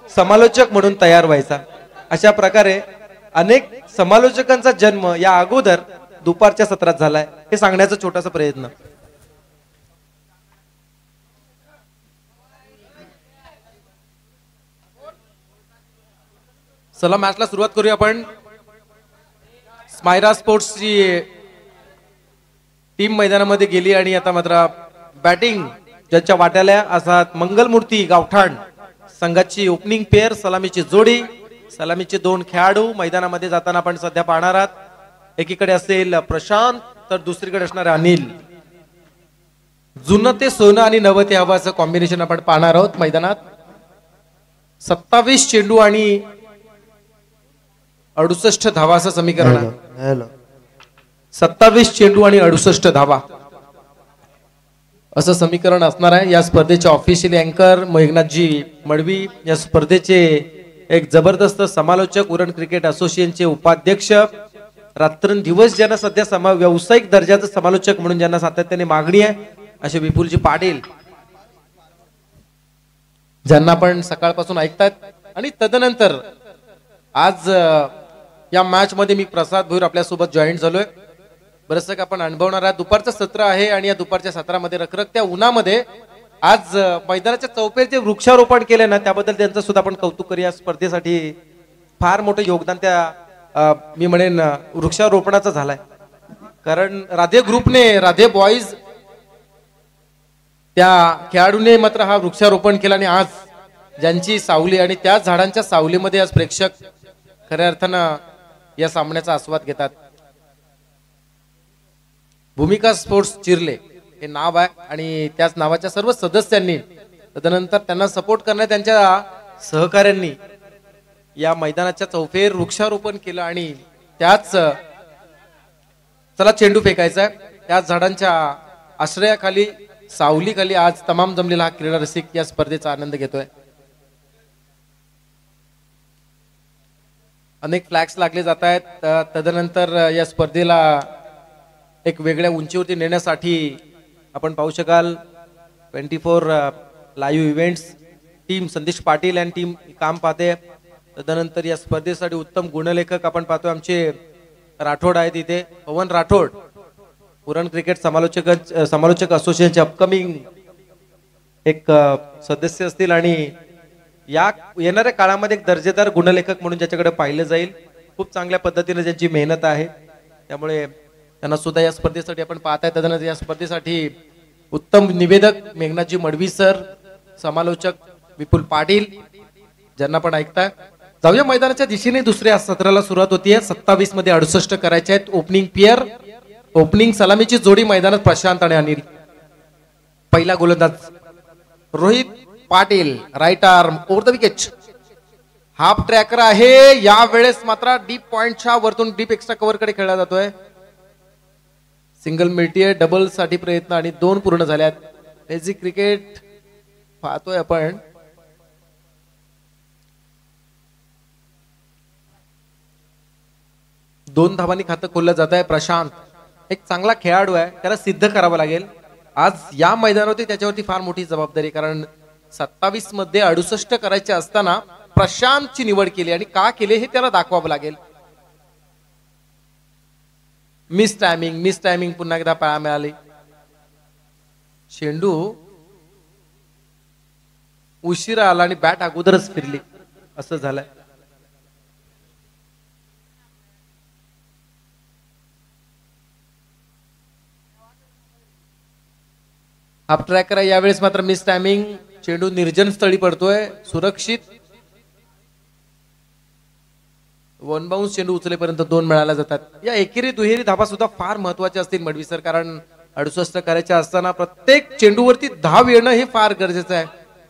समालोचक म्हणून तयार व्हायचा. अशा प्रकारे अनेक समालोचकांचा जन्म या अगोदर दुपारच्या सत्रात झालाय, हे सांगण्याचा छोटासा प्रयत्न. चला मॅचला सुरुवात करूया आपण. स्मायरा स्पोर्ट्सची टीम मैदानामध्ये गेली आणि आता मात्र बॅटिंग ज्यांच्या वाट्याला असतात मंगलमूर्ती गावठाण संघाची ओपनिंग पेअर, सलामीची जोडी, सलामीचे 2 खेळाडू मैदानामध्ये जाताना आपण सध्या पाहणार आहात. एकीकडे असेल प्रशांत तर दुसरीकडे असणार अनिल. जुनं ते सोनं आणि नवं ते हवं असं कॉम्बिनेशन आपण पाहणार आहोत मैदानात. 27 चेंडू आणि 68 धावा असं समीकरण आहे. 27 चेंडू आणि 68 धावा असं समीकरण असणार आहे. या स्पर्धेचे ऑफिशियल अँकर मेघनाथजी मडवी, या स्पर्धेचे एक जबरदस्त समालोचक, उरण क्रिकेट असोसिएशनचे उपाध्यक्ष, रात्रंदिवस ज्यांना सध्या व्यावसायिक दर्जाचं समालोचक म्हणून ज्यांना सातत्याने मागणी आहे असे विपुलजी पाटील, ज्यांना आपण सकाळपासून ऐकतात. आणि तदनंतर आज या मॅच मध्ये मी प्रसाद भोईर आपल्यासोबत जॉईंट झालोय. बरंचसं का आपण अनुभवणार आहे. दुपारचं सत्र आहे आणि या दुपारच्या सत्रामध्ये रखरखत्या उन्हामध्ये आज मैदानाच्या चौपेर जे वृक्षारोपण केले ना त्याबद्दल त्यांचं सुद्धा आपण कौतुक करूया. स्पर्धेसाठी फार मोठं योगदान त्या मी म्हणेन वृक्षारोपणाचं झालंय. कारण राधे ग्रुपने, राधे बॉईज त्या खेळाडूने मात्र हा वृक्षारोपण केला आणि आज ज्यांची सावली आणि त्या झाडांच्या सावलीमध्ये आज प्रेक्षक खऱ्या अर्थानं या सामन्याचा आस्वाद घेतात. भूमिका स्पोर्ट्स चिरले हे नाव आहे आणि त्याच नावाच्या सर्व सदस्यांनी, तदनंतर त्यांना सपोर्ट करणाऱ्या त्यांच्या सहकाऱ्यांनी या मैदानाच्या चौफेर वृक्षारोपण केलं आणि त्याच चला चेंडू फेकायचा त्याच झाडांच्या आश्रयाखाली, सावलीखाली आज तमाम जमलेला हा क्रीडा रसिक या स्पर्धेचा आनंद घेतोय. अनेक फ्लॅग्स लागले जात आहेत. तदनंतर या स्पर्धेला एक वेगळ्या उंचीवरती नेण्यासाठी आपण पाहू शकाल 24 लाईव्ह इव्हेंट्स टीम संदेश पाटील आणि टीम काम पाहते. तदनंतर या स्पर्धेसाठी उत्तम गुणलेखक आपण पाहतोय आमचे राठोड आहेत इथे, पवन राठोड, पुरण क्रिकेट समालोचक असोसिएशनचे अपकमिंग एक सदस्य असतील आणि या येणाऱ्या काळामध्ये एक दर्जेदार गुणलेखक म्हणून ज्याच्याकडे पाहिलं जाईल. खूप चांगल्या पद्धतीने ज्यांची मेहनत आहे त्यामुळे त्यांना सुद्धा या स्पर्धेसाठी आपण पाहताय. तदनंतर या स्पर्धेसाठी उत्तम निवेदक मेघनाथजी मडवी सर, समालोचक विपुल पाटील ज्यांना पण ऐकताय. जाऊया मैदानाच्या दिशेने. दुसऱ्या सत्राला सुरुवात होतीये. 27 मध्ये 68 करायचे आहेत. ओपनिंग पेयर, ओपनिंग सलामीची जोडी मैदानात प्रशांत आणि अनिल. पहिला गोलंदाज Rohit Patil, right arm over the wicket, half tracker आहे. या वेळेस मात्र डीप पॉइंटच्या वरतून डीप एक्स्ट्रा कव्हर कडे खेळला जातोय. सिंगल मिळतीये, डबल साठी प्रयत्न आणि 2 पूर्ण झाल्यात. लेझी क्रिकेट पाहतोय आपण. दोन धावांनी खातं खोललं जात आहे. प्रशांत एक चांगला खेळाडू आहे, त्याला सिद्ध करावं लागेल. आज या मैदानावरती त्याच्यावरती फार मोठी जबाबदारी, कारण 27 मध्ये 68 करायचे असताना प्रशांतची निवड केली आणि का केले हे त्याला दाखवावं लागेल. मिस टायमिंग पुन्हा एकदा पाया मिळाली. चेंडू उशिरा आला आणि बॅट अगोदरच फिरली, असं झालंय. हाफ ट्रॅकर आहे. यावेळेस मात्र मिस टायमिंग, चेंडू निर्जन स्थळी पडतोय. सुरक्षित 1 बाउन्स चेंडू उचलेपर्यंत 2 मिळाल्या जातात. या एकेरी दुहेरी धावा सुद्धा फार महत्वाच्या असतील मडवी सर, कारण 68 करायच्या असताना प्रत्येक चेंडूवरती धाव येणं हे फार गरजेचं आहे.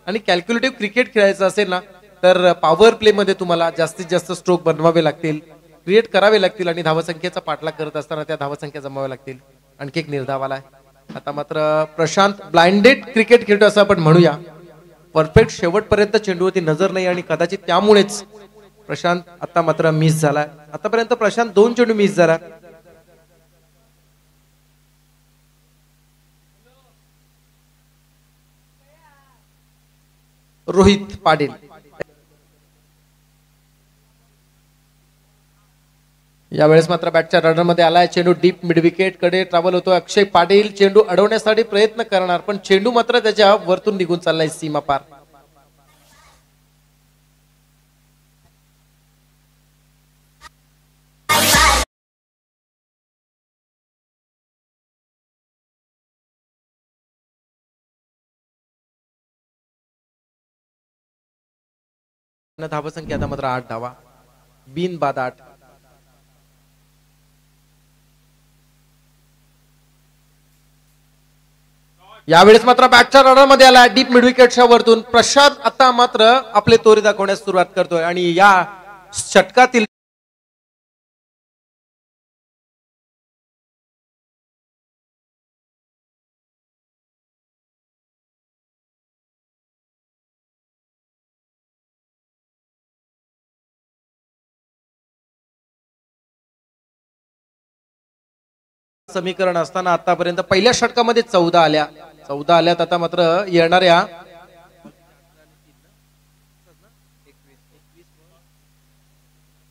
आणि कॅल्क्युलेटिव्ह क्रिकेट खेळायचं असेल ना तर पॉवर प्ले मध्ये तुम्हाला जास्तीत जास्त स्ट्रोक बनवावे लागतील, क्रिएट करावे लागतील आणि धावसंख्येचा पाठलाग करत असताना त्या धावसंख्या जमाव्या लागतील. आणखी एक निर्धाव आलाय. आता मात्र प्रशांत ब्लाइंडेड क्रिकेट खेळतो असं आपण म्हणूया. परफेक्ट शेवटपर्यंत चेंडूवरती नजर नाही आणि कदाचित त्यामुळेच प्रशांत आता मात्र मिस झालाय. आतापर्यंत प्रशांत 2 चेंडू मिस झाला. रोहित पाटील यावेळेस मात्र बॅटच्या रनर मध्ये आलाय. चेंडू डीप मिड विकेट कडे ट्रॅव्हल होतो. अक्षय पाटील चेंडू अडवण्यासाठी प्रयत्न करणार, पण चेंडू मात्र त्याच्या वरतून निघून चाललाय सीमा पार. धावसंख्या आता मात्र 8 धावा, बिन बाद 8. यावेळेस मात्र बॅटच्या रनर मध्ये आला डीप मिड विकेटच्या वरतून. प्रशांत आता मात्र आपले तोरे दाखवण्यास सुरुवात करतोय आणि या षटकातील समीकरण असताना आतापर्यंत पहिल्या षटकामध्ये 14 आल्यात. आता मात्र येणाऱ्या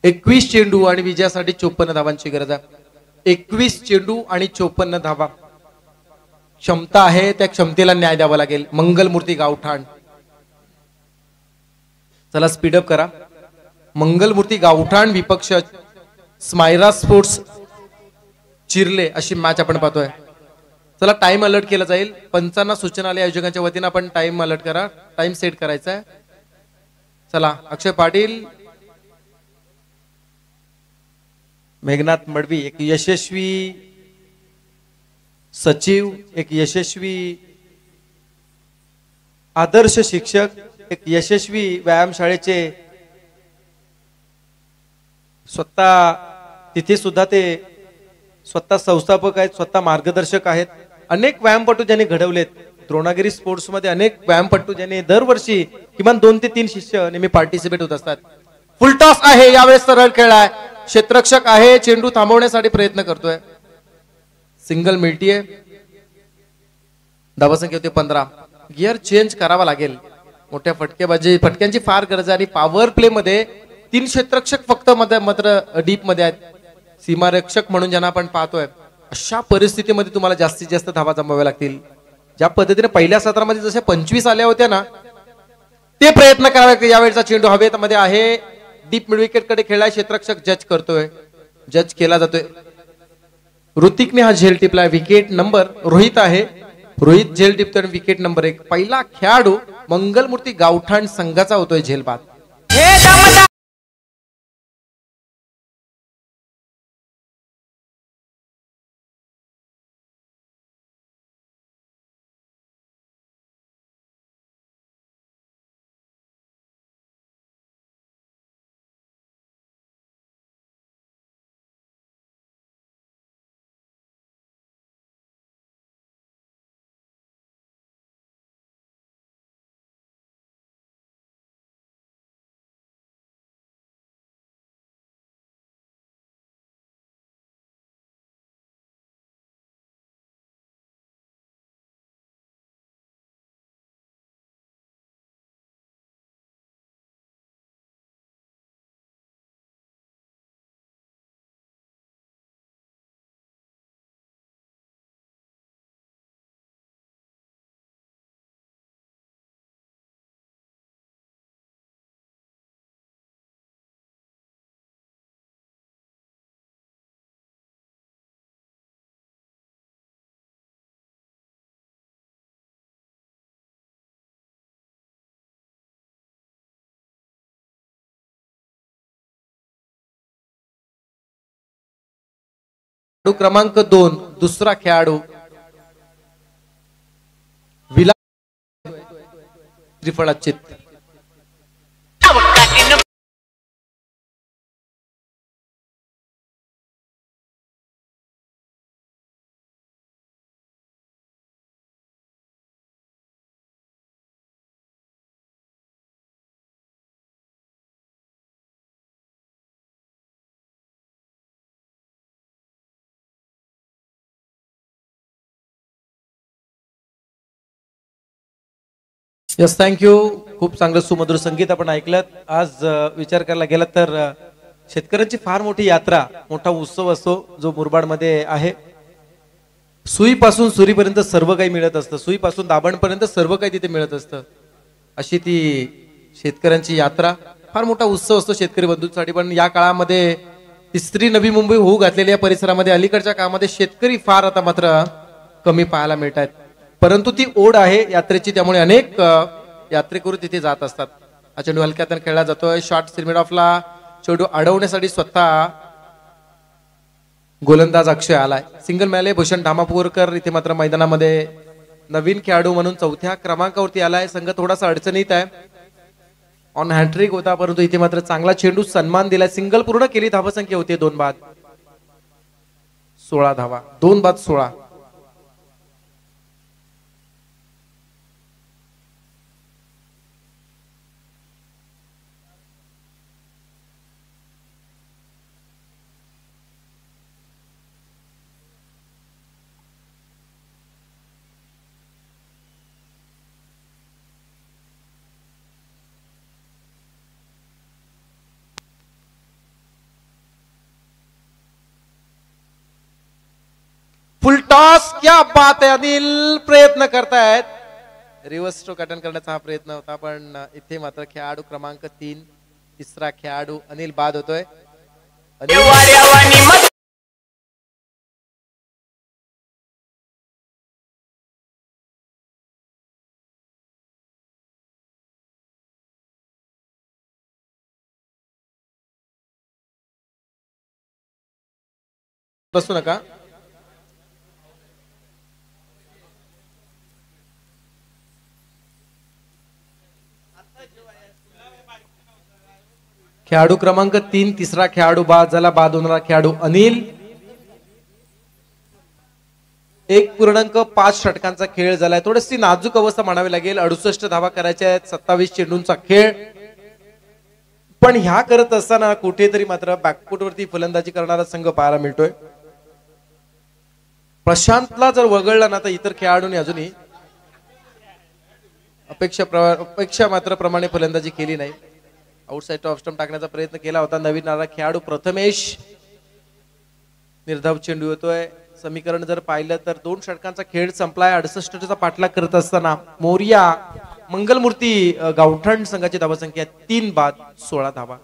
21 चेंडू आणि विजयासाठी 54 धावांची गरज आहे. 21 चेंडू आणि 54 धावा क्षमता आहे, त्या क्षमतेला न्याय द्यावा लागेल. मंगलमूर्ती गावठाण, चला स्पीडअप करा. मंगलमूर्ती गावठाण विपक्ष स्मायरा स्पोर्ट्स चिरले अशी मॅच आपण पाहतोय. चला टाइम अलर्ट केला जाईल. पंचांना सूचना आल्या आयोजकांच्या वतीने आपण टाइम अलर्ट करा, टाइम सेट करायचा आहे. चला अक्षय पाटील, मेघनाथ मडवी एक यशस्वी सचिव, एक यशस्वी आदर्श शिक्षक, एक यशस्वी व्यायामशाळेचे स्वतः तिथे सुद्धा ते स्वतः संस्थापक आहेत, स्वतः मार्गदर्शक आहेत. अनेक व्यायामपटू ज्यांनी घडवलेत द्रोणागिरी स्पोर्ट्स मध्ये, अनेक व्यायामपटू ज्यांनी दरवर्षी किमान 2 ते 3 शिष्य नेहमी पार्टिसिपेट होत असतात. फुलटॉस आहे, यावेळेस सरळ खेळाय, क्षेत्ररक्षक आहे, चेंडू थांबवण्यासाठी प्रयत्न करतोय, सिंगल मिळतीये, धावसंख्या होती 15. गिअर चेंज करावा लागेल, मोठ्या फटक्यांची फार गरज आहे आणि पॉवर प्ले मध्ये 3 क्षेत्ररक्षक फक्त मात्र डीप मध्ये आहेत, सीमारक्षक म्हणून ज्यांना आपण पाहतोय. अशा परिस्थितीमध्ये तुम्हाला जास्तीत जास्त धावा जमवाव्या लागतील. ज्या पद्धतीने पहिल्या सत्रामध्ये जसे 25 आल्या होत्या ना, ते प्रयत्न करावे लागतील. यावेळेचा चेंडू हवेत मध्ये आहे, डीप मिड विकेट कडे खेळलाय, क्षेत्ररक्षक जज करतोय, जज केला जातोय. ऋतिकने हा झेल टिपलाय, विकेट नंबर रोहित आहे, रोहित झेल टिपतोय, विकेट नंबर 1. पहिला खेळाडू मंगलमूर्ती गावठाण संघाचा होतोय झेल बाद. क्रमांक 2 दुसरा खेळाडू विला त्रिफळाचित. Yes, thank you. खूप चांगलं सुमधुर संगीत आपण ऐकलं. आज विचार करायला गेला तर शेतकऱ्यांची फार मोठी यात्रा, मोठा उत्सव असतो जो मुरबाडमध्ये आहे. सुईपासून सुरीपर्यंत सर्व काही मिळत असतं, सुईपासून दाभणपर्यंत सर्व काही तिथे मिळत असतं. अशी ती शेतकऱ्यांची यात्रा, फार मोठा उत्सव असतो शेतकरी बंधूंसाठी. पण या काळामध्ये तिसरी नवी मुंबई होऊ घातलेल्या या परिसरामध्ये अलीकडच्या काळामध्ये शेतकरी फार आता मात्र कमी पाहायला मिळत आहेत. परंतु ती ओढ आहे यात्रेची, त्यामुळे अनेक यात्रेकरू तिथे जात असतात. हा चेंडू हलक्यातून खेळला जातोय, शॉर्ट सिरमिड ऑफला चेंडू अडवण्यासाठी स्वतः गोलंदाज अक्षय आलाय. सिंगल मिळाले. भूषण धामापूरकर इथे मात्र मैदानामध्ये नवीन खेळाडू म्हणून 4थ्या क्रमांकावरती आलाय. संघ थोडासा अडचणीत आहे, ऑन हॅट्रिक होता, परंतु इथे मात्र चांगला चेंडू सन्मान दिलाय. सिंगल पूर्ण केली, धावसंख्या होती 2 बाद 16 धावा, 2 बाद 16. फुल टॉस, क्या बात आहे. अनिल प्रयत्न करतायत, रिव्हर्स स्ट्रोक अटेंड करण्याचा हा प्रयत्न होता, पण इथे मात्र खेळाडू क्रमांक 3 तिसरा खेळाडू अनिल बाद होतोय. बसू नका. खेळाडू क्रमांक 3 तिसरा खेळाडू बाद झाला. बाद होणारा खेळाडू अनिल. 1.5 षटकांचा खेळ झालाय. थोडीशी नाजूक अवस्था म्हणावी लागेल. 68 धावा करायच्या आहेत, 27 चेंडूंचा खेळ. पण ह्या करत असताना कुठेतरी मात्र बॅकफुटवरती फलंदाजी करणारा संघ पाहायला मिळतोय. प्रशांतला जर वगळला ना तर इतर खेळाडूंनी अजूनही अपेक्षा मात्र प्रमाणे फलंदाजी केली नाही. आउटसाइड ऑफ स्टंप टाकण्याचा प्रयत्न केला होता नवीन आला खेळाडू प्रथमेश. निर्धाव चेंडू येतोय. समीकरण जर पाहिलं तर 2 षटकांचा खेळ संपलाय. 68चा पाठलाग करत असताना मोरिया मंगलमूर्ती गावठण संघाची धावसंख्या 3 बाद 16 धावा.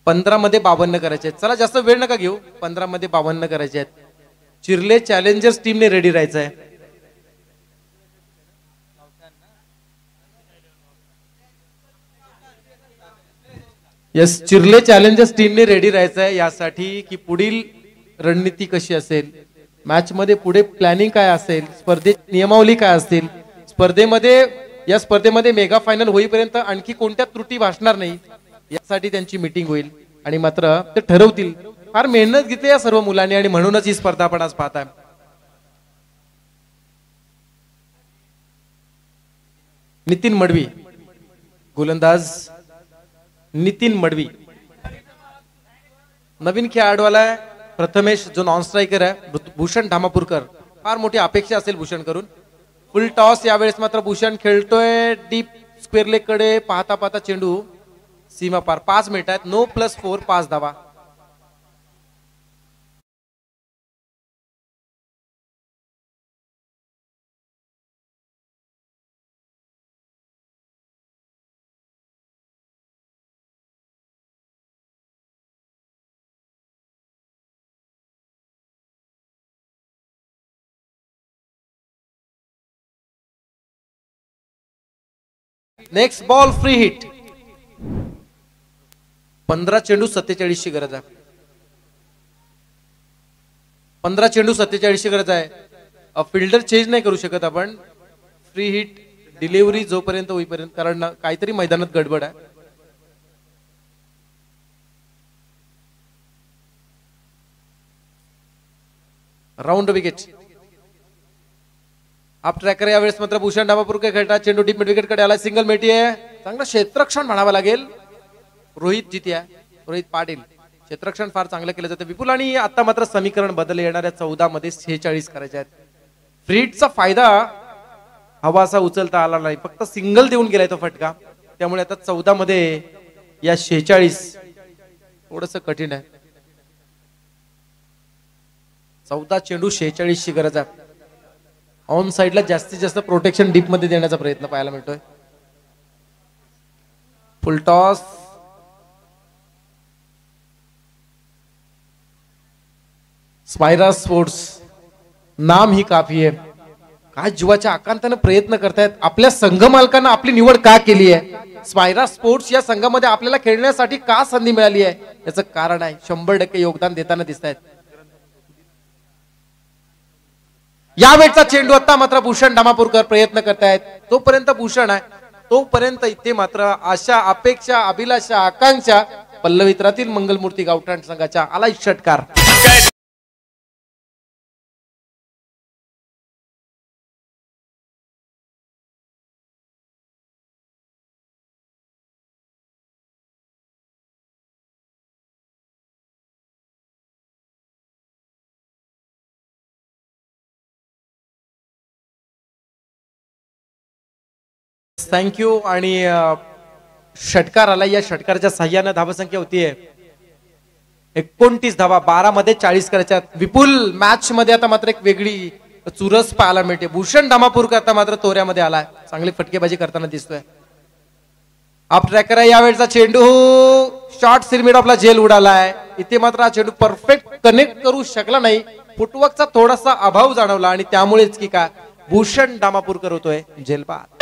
पंधरा मध्ये 52 करायचे आहेत. चला जास्त वेळ नका घेऊ. 15 मध्ये 52 करायचे आहेत. चिर्ले चॅलेंजर्स टीमने रेडी राहायचं आहे. यस, चिर्ले चॅलेंजर्स टीमने रेडी राहायचं आहे यासाठी की पुढील रणनीती कशी असेल, मॅच मध्ये पुढे प्लॅनिंग काय असेल, स्पर्धेची नियमावली काय असतील, या स्पर्धेमध्ये मेगा फायनल होईपर्यंत आणखी कोणत्या त्रुटी भासणार नाही यासाठी त्यांची मीटिंग होईल आणि मात्र ते ठरवतील. फार मेहनत घेतली या सर्व मुलांनी आणि म्हणूनच ही स्पर्धा आपण आज पाहताय. नितीन मडवी गोलंदाज. नितीन मडवी नवीन खेळाडू आलाय. प्रथमेश जो नॉन स्ट्रायकर आहे. भूषण धामापूरकर. फार मोठी अपेक्षा असेल भूषण करून. फुल टॉस यावेळेस मात्र भूषण खेळतोय डीप स्क्वेअर लेग कडे. पाहता पाहता चेंडू सीमा पार. 5 मिनिट आहेत. 9+4 5 धावा. Next ball free hit. 15 चेंडू 47 ची गरज आहे. 15 चेंडू 47 ची गरज आहे. फिल्डर चेंज नाही करू शकत आपण. फ्री हिट डिलिव्हरी जोपर्यंत होईपर्यंत, कारण काहीतरी मैदानात गडबड आहे. Round wicket. आप ट्रॅकर यावेळेस मात्र भूषण धामापूरकर खेळतात. चेंडू डीप मिड विकेट कडे आला. सिंगल मेटी आहे. चांगलं क्षेत्ररक्षण म्हणावं लागेल. रोहित जितिया, रोहित पाटील. क्षेत्ररक्षण फार चांगलं केलं जातं. विपुल आणि आता मात्र समीकरण बदलले. येणाऱ्या 14 मध्ये 46 करायचे आहेत. फ्रीटचा फायदा हवा असा उचलता आला नाही. फक्त सिंगल देऊन गेलाय तो फटका. त्यामुळे आता 14 मध्ये या 46 थोडस कठीण आहे. 14 चेंडू 46 ची गरज आहे. ऑन साइडला जास्तीत जास्त प्रोटेक्शन डीप मध्ये देण्याचा प्रयत्न पाहायला मिळतोय. फुल टॉस. स्पायरा स्पोर्ट्स नाम ही काफी आहे. काय जीवाच्या आकांताने प्रयत्न करतायत. आपल्या संघ मालकांना आपली निवड का केली आहे, स्पायरा स्पोर्ट्स या संघामध्ये आपल्याला खेळण्यासाठी का संधी मिळाली आहे, याचं कारण आहे. 100% योगदान देताना दिसत आहेत. या वेळचा चेंडू आता मात्र भूषण धामापूरकर प्रयत्न करतायत. तोपर्यंत भूषण आहे तोपर्यंत इथे मात्र आशा, अपेक्षा, अभिलाषा, आकांक्षा पल्लवित्रातील मंगलमूर्ती गावठाण संघाच्या आलाय षटकार. थँक्यू. आणि षटकार आला. या षटकाराच्या साह्याने धावसंख्या होतीये 29 धावा. 12 मध्ये 40 करायच्या. विपुल मॅच मध्ये आता मात्र एक वेगळी चुरस पाहायला मिळते. भूषण धामापूरकर आता मात्र तोऱ्यामध्ये आलाय. चांगली फटकेबाजी करताना दिसतोय. आप ट्रॅकर आहे. यावेळचा चेंडू शॉर्ट सिरमिड आपला झेल उडालाय. इथे मात्र हा चेंडू परफेक्ट कनेक्ट करू शकला नाही. फुटवर्कचा थोडासा अभाव जाणवला आणि त्यामुळेच की काय भूषण धामापूरकर होतोय झेलबाद.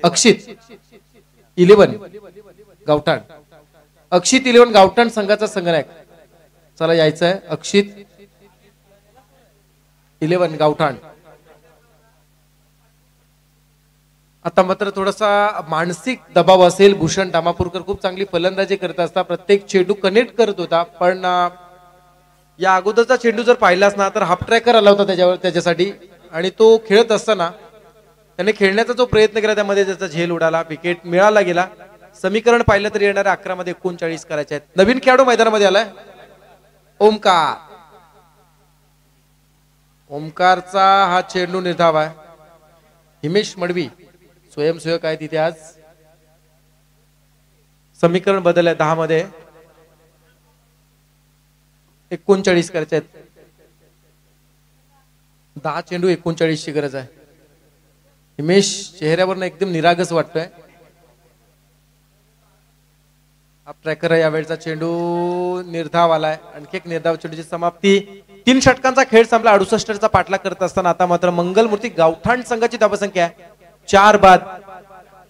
अक्षित 11 गावठाण. अक्षित 11 गावठाण संघाचा संघनायक. चला यायचं आहे. अक्षित 11 गावठाण. आता मात्र थोडासा मानसिक दबाव असेल. भूषण दामापूरकर खूप चांगली फलंदाजी करत असता, प्रत्येक चेंडू कनेक्ट करत होता, पण या अगोदरचा चेंडू जर पाहिलास ना तर हाफ ट्रॅकर आला होता त्याच्यासाठी, आणि तो खेळत असताना त्याने खेळण्याचा जो प्रयत्न केला त्यामध्ये त्याचा झेल उडाला, विकेट मिळाला गेला. समीकरण पाहिलं तरी येणाऱ्या 11 मध्ये 39 करायचे आहेत. नवीन खेळाडू मैदानामध्ये आलाय ओमकार. ओमकारचा हा चेंडू निर्धाव आहे. हिमेश मडवी स्वयंसेवक आहे तिथे आज. समीकरण बदललंय 10 मध्ये 39 करायचे आहेत. 10 चेंडू 39 ची गरज आहे. हिमेश चेहऱ्यावरनं एकदम निरागस वाटतोय. हा ट्रॅकर आहे. यावेळचा चेंडू निर्धाव आलाय. आणखी एक निर्धाव चेंडूची समाप्ती. 3 षटकांचा खेळ संपला. 68 चा पाठलाग करत असताना आता मात्र मंगलमूर्ती गावठाण संघाची धावसंख्या 4 बाद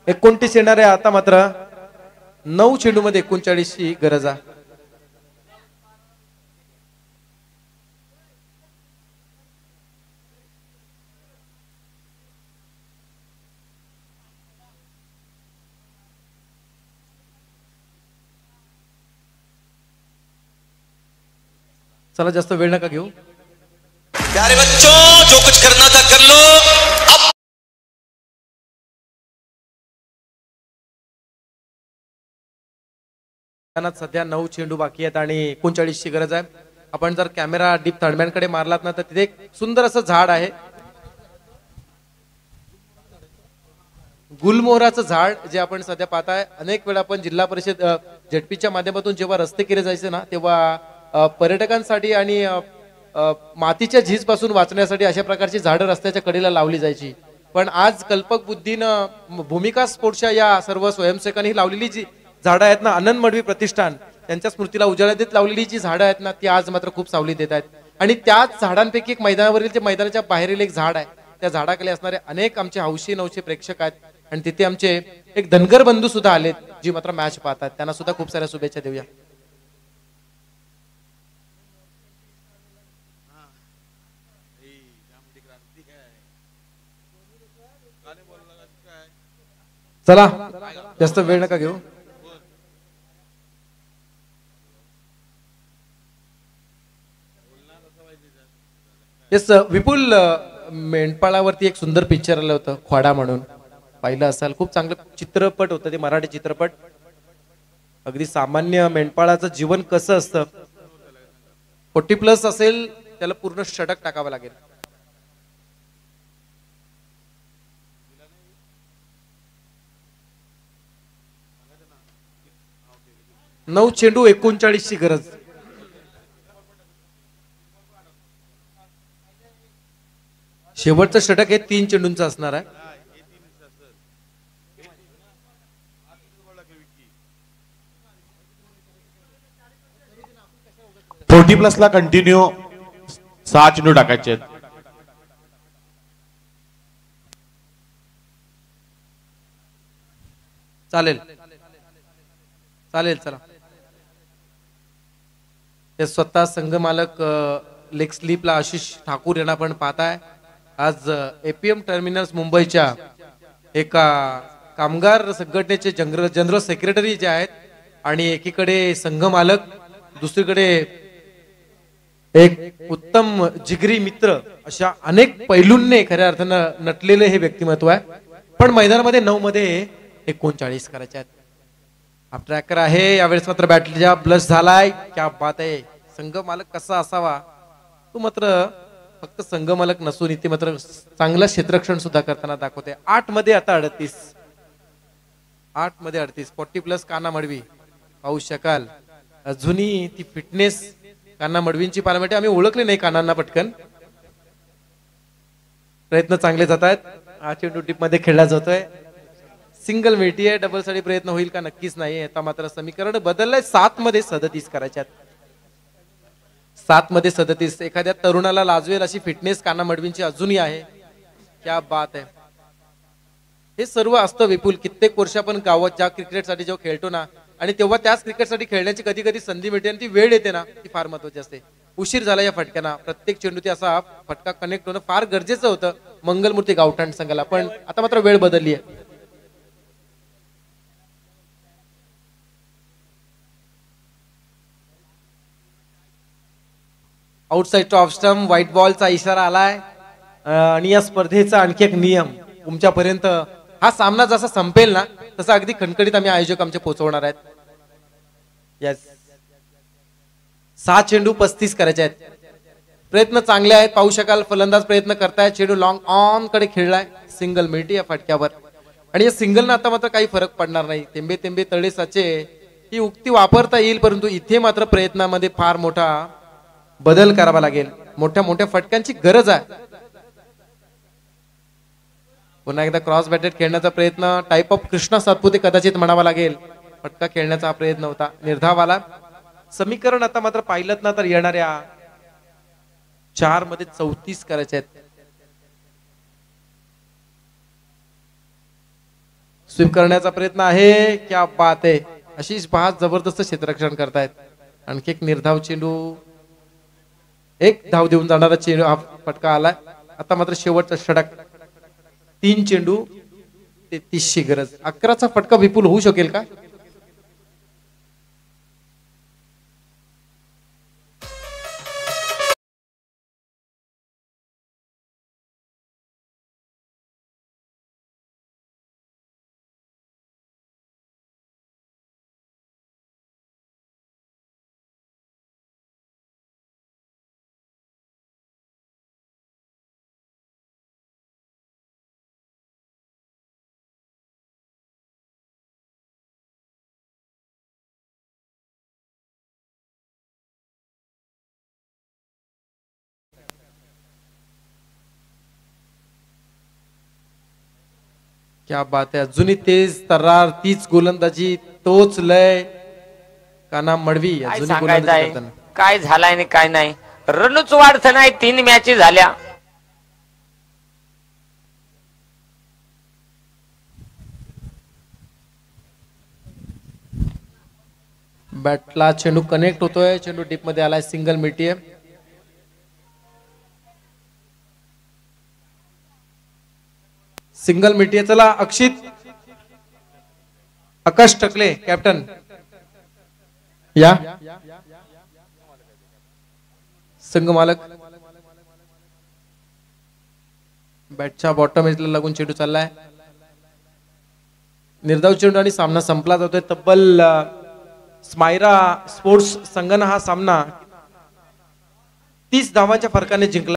29 येणार आहे. आता मात्र 9 चेंडू मध्ये 39 ची गरज आहे. चला जास्त वेळ नका घेऊ. प्यारे बच्चों, जो कुछ करना था कर लो. अब सध्या 9 चेंडू बाकी आहेत आणि 39 ची गरज आहे. आपण जर कॅमेरा डीप थर्डमॅन कडे मारलात ना तर तिथे एक सुंदर असं झाड आहे, गुलमोहराचं झाड, जे आपण सध्या पाहताय. अनेक वेळा आपण जिल्हा परिषद झेडपीच्या माध्यमातून जेव्हा रस्ते केले जायचे ना तेव्हा पर्यटकांसाठी आणि मातीच्या झीज पासून वाचण्यासाठी अशा प्रकारची झाडं रस्त्याच्या कडेला लावली जायची. पण आज कल्पक बुद्धीनं भूमिका स्पोर्ट्सच्या या सर्व स्वयंसेवकांनी लावलेली जी झाडं आहेत ना, आनंद मडवी प्रतिष्ठान त्यांच्या स्मृतीला उजाळा देत लावलेली जी झाडं आहेत ना ती आज मात्र खूप सावली देत आहेत. आणि त्याच झाडांपैकी एक मैदानावरील जे मैदानाच्या बाहेरील एक झाड आहे, त्या झाडाखाली असणारे अनेक आमचे हौशी नवशे प्रेक्षक आहेत. आणि तिथे आमचे एक धनगर बंधू सुद्धा आलेत जी मात्र मॅच पाहतात. त्यांना सुद्धा खूप साऱ्या शुभेच्छा देऊया. चला जास्त वेळ नका घेऊ. येस, विपुल मेंढपाळावरती एक सुंदर पिक्चर आलं होतं ख्वाडा म्हणून, पाहिलं असाल. खूप चांगलं चित्रपट होतं ते, मराठी चित्रपट. अगदी सामान्य मेंढपाळाचं जीवन कसं असतं. 40+ असेल त्याला पूर्ण षटक टाकावं लागेल. 9 चेंडू 39 ची गरज. शेवटचं षटक हे 3 चेंडूंचं असणार आहे. $40+ ला कंटिन्यू 6 चेंडू टाकायचे. चालेल चालेल. चला, हे स्वतः संघ मालक लेग स्लीपला आशिष ठाकूर यांना पण पाहताय. आज एपीएम टर्मिनल्स मुंबईच्या एका कामगार संघटनेचे जनरल सेक्रेटरी जे आहेत आणि एकीकडे संघ मालक, दुसरीकडे एक उत्तम जिगरी मित्र, अशा अनेक पैलूंनी खऱ्या अर्थानं नटलेले हे व्यक्तिमत्व आहे. पण मैदानामध्ये 9 मध्ये 39 करायचे आहेत. हा ट्रॅकर आहे. यावेळेस मात्र बॅटरीचा ब्लश झालाय. क्या बात आहे. संघ मालक कसा असावा तो मात्र फक्त संघ मालक नसून इथे मात्र चांगला क्षेत्ररक्षण सुद्धा करताना दाखवते. 8 मध्ये आता 38. 8 मध्ये 38. 40+ काना मडवी पाहू शकाल. अजूनही ती फिटनेस काना मडवींची पाहायला आम्ही ओळखले नाही कानांना पटकन. प्रयत्न चांगले जात आहेत. हा चेंडू टीप मध्ये खेळला जातोय. सिंगल मिळतीये. डबल साठी प्रयत्न होईल का? नक्कीच नाही. आता मात्र समीकरण बदललंय. 7 मध्ये 37 करायच्यात. 7 मध्ये 37. एखाद्या तरुणाला लाजवेल अशी फिटनेस काना मडवींची अजूनही आहे. क्या बात आहे. हे सर्व असतं विपुल. कित्येक वर्ष आपण गावात ज्या क्रिकेटसाठी जेव्हा खेळतो ना, आणि तेव्हा त्याच क्रिकेटसाठी खेळण्याची कधी कधी संधी मिळते आणि ती वेळ येते ना, ती फार महत्वाची असते. उशीर झाला या फटक्यांना. प्रत्येक चेंडू असा फटका कनेक्ट होणं फार गरजेचं होतं मंगलमूर्ती गावठाण संघाला, पण आता मात्र वेळ बदलली आहे. Outside two off stump, white बॉलचा इशारा आलाय. आणि या स्पर्धेचा आणखी एक नियम तुमच्यापर्यंत, हा सामना जसा संपेल ना तसा अगदी खणखणीत आम्ही आयोजक आमचे पोहोचवणार आहेत. येस, 6 चेंडू 35 करायचे आहेत. प्रयत्न चांगले आहेत, पाहू शकाल फलंदाज प्रयत्न करतायत. चेंडू लॉंग ऑन कडे खेळलाय, सिंगल मिळते या फटक्यावर. आणि या सिंगलनं आता मात्र काही फरक पडणार नाही. थेंबे थेंबे तळे साचे ही उक्ती वापरता येईल, परंतु इथे मात्र प्रयत्नामध्ये फार मोठा बदल करावा लागेल. मोठ्या मोठ्या फटक्यांची गरज आहे. पुन्हा एकदा क्रॉस बॅटेड खेळण्याचा प्रयत्न, टाइप ऑफ कृष्णा सातपुते कदाचित म्हणावा लागेल. फटका खेळण्याचा हा प्रयत्न होता, निर्धावाला. समीकरण आता मात्र पाहिलं ना तर येणाऱ्या 4 मध्ये 34 करायचे आहेत. स्वीप करण्याचा प्रयत्न आहे, क्या बात आहे. आशिष बहार जबरदस्त क्षेत्ररक्षण करतायत. आणखी एक निर्धाव चेंडू, 1 धाव देऊन जाणारा चेंडू, हा फटका आलाय. आता मात्र शेवटचा षटक, 3 चेंडू 33ची गरज. 11चा फटका विपुल होऊ शकेल का? क्या बात आहे. अजूनही तेज तर्रार, तीच गोलंदाजी, तोच लय. काना मडवी अजूनही गोलंदाजी करताना. काय झालाय आणि काय नाही, रणच वाढत नाही. 3 मॅचेस झाल्या. बॅटला चेंडू कनेक्ट होतोय, चेंडू डीप मध्ये आलाय, सिंगल मिळतीये. सिंगल मिळतीये. चला अक्षित, आकाश टकले कॅप्टन या. संघ मालक बॅटच्या बॉटम एजला लागून चेंडू चाललाय. निर्धाव चेंडू आणि सामना संपला जातोय. तब्बल स्मायरा स्पोर्ट्स संघानं हा सामना 30 धावांच्या फरकाने जिंकला.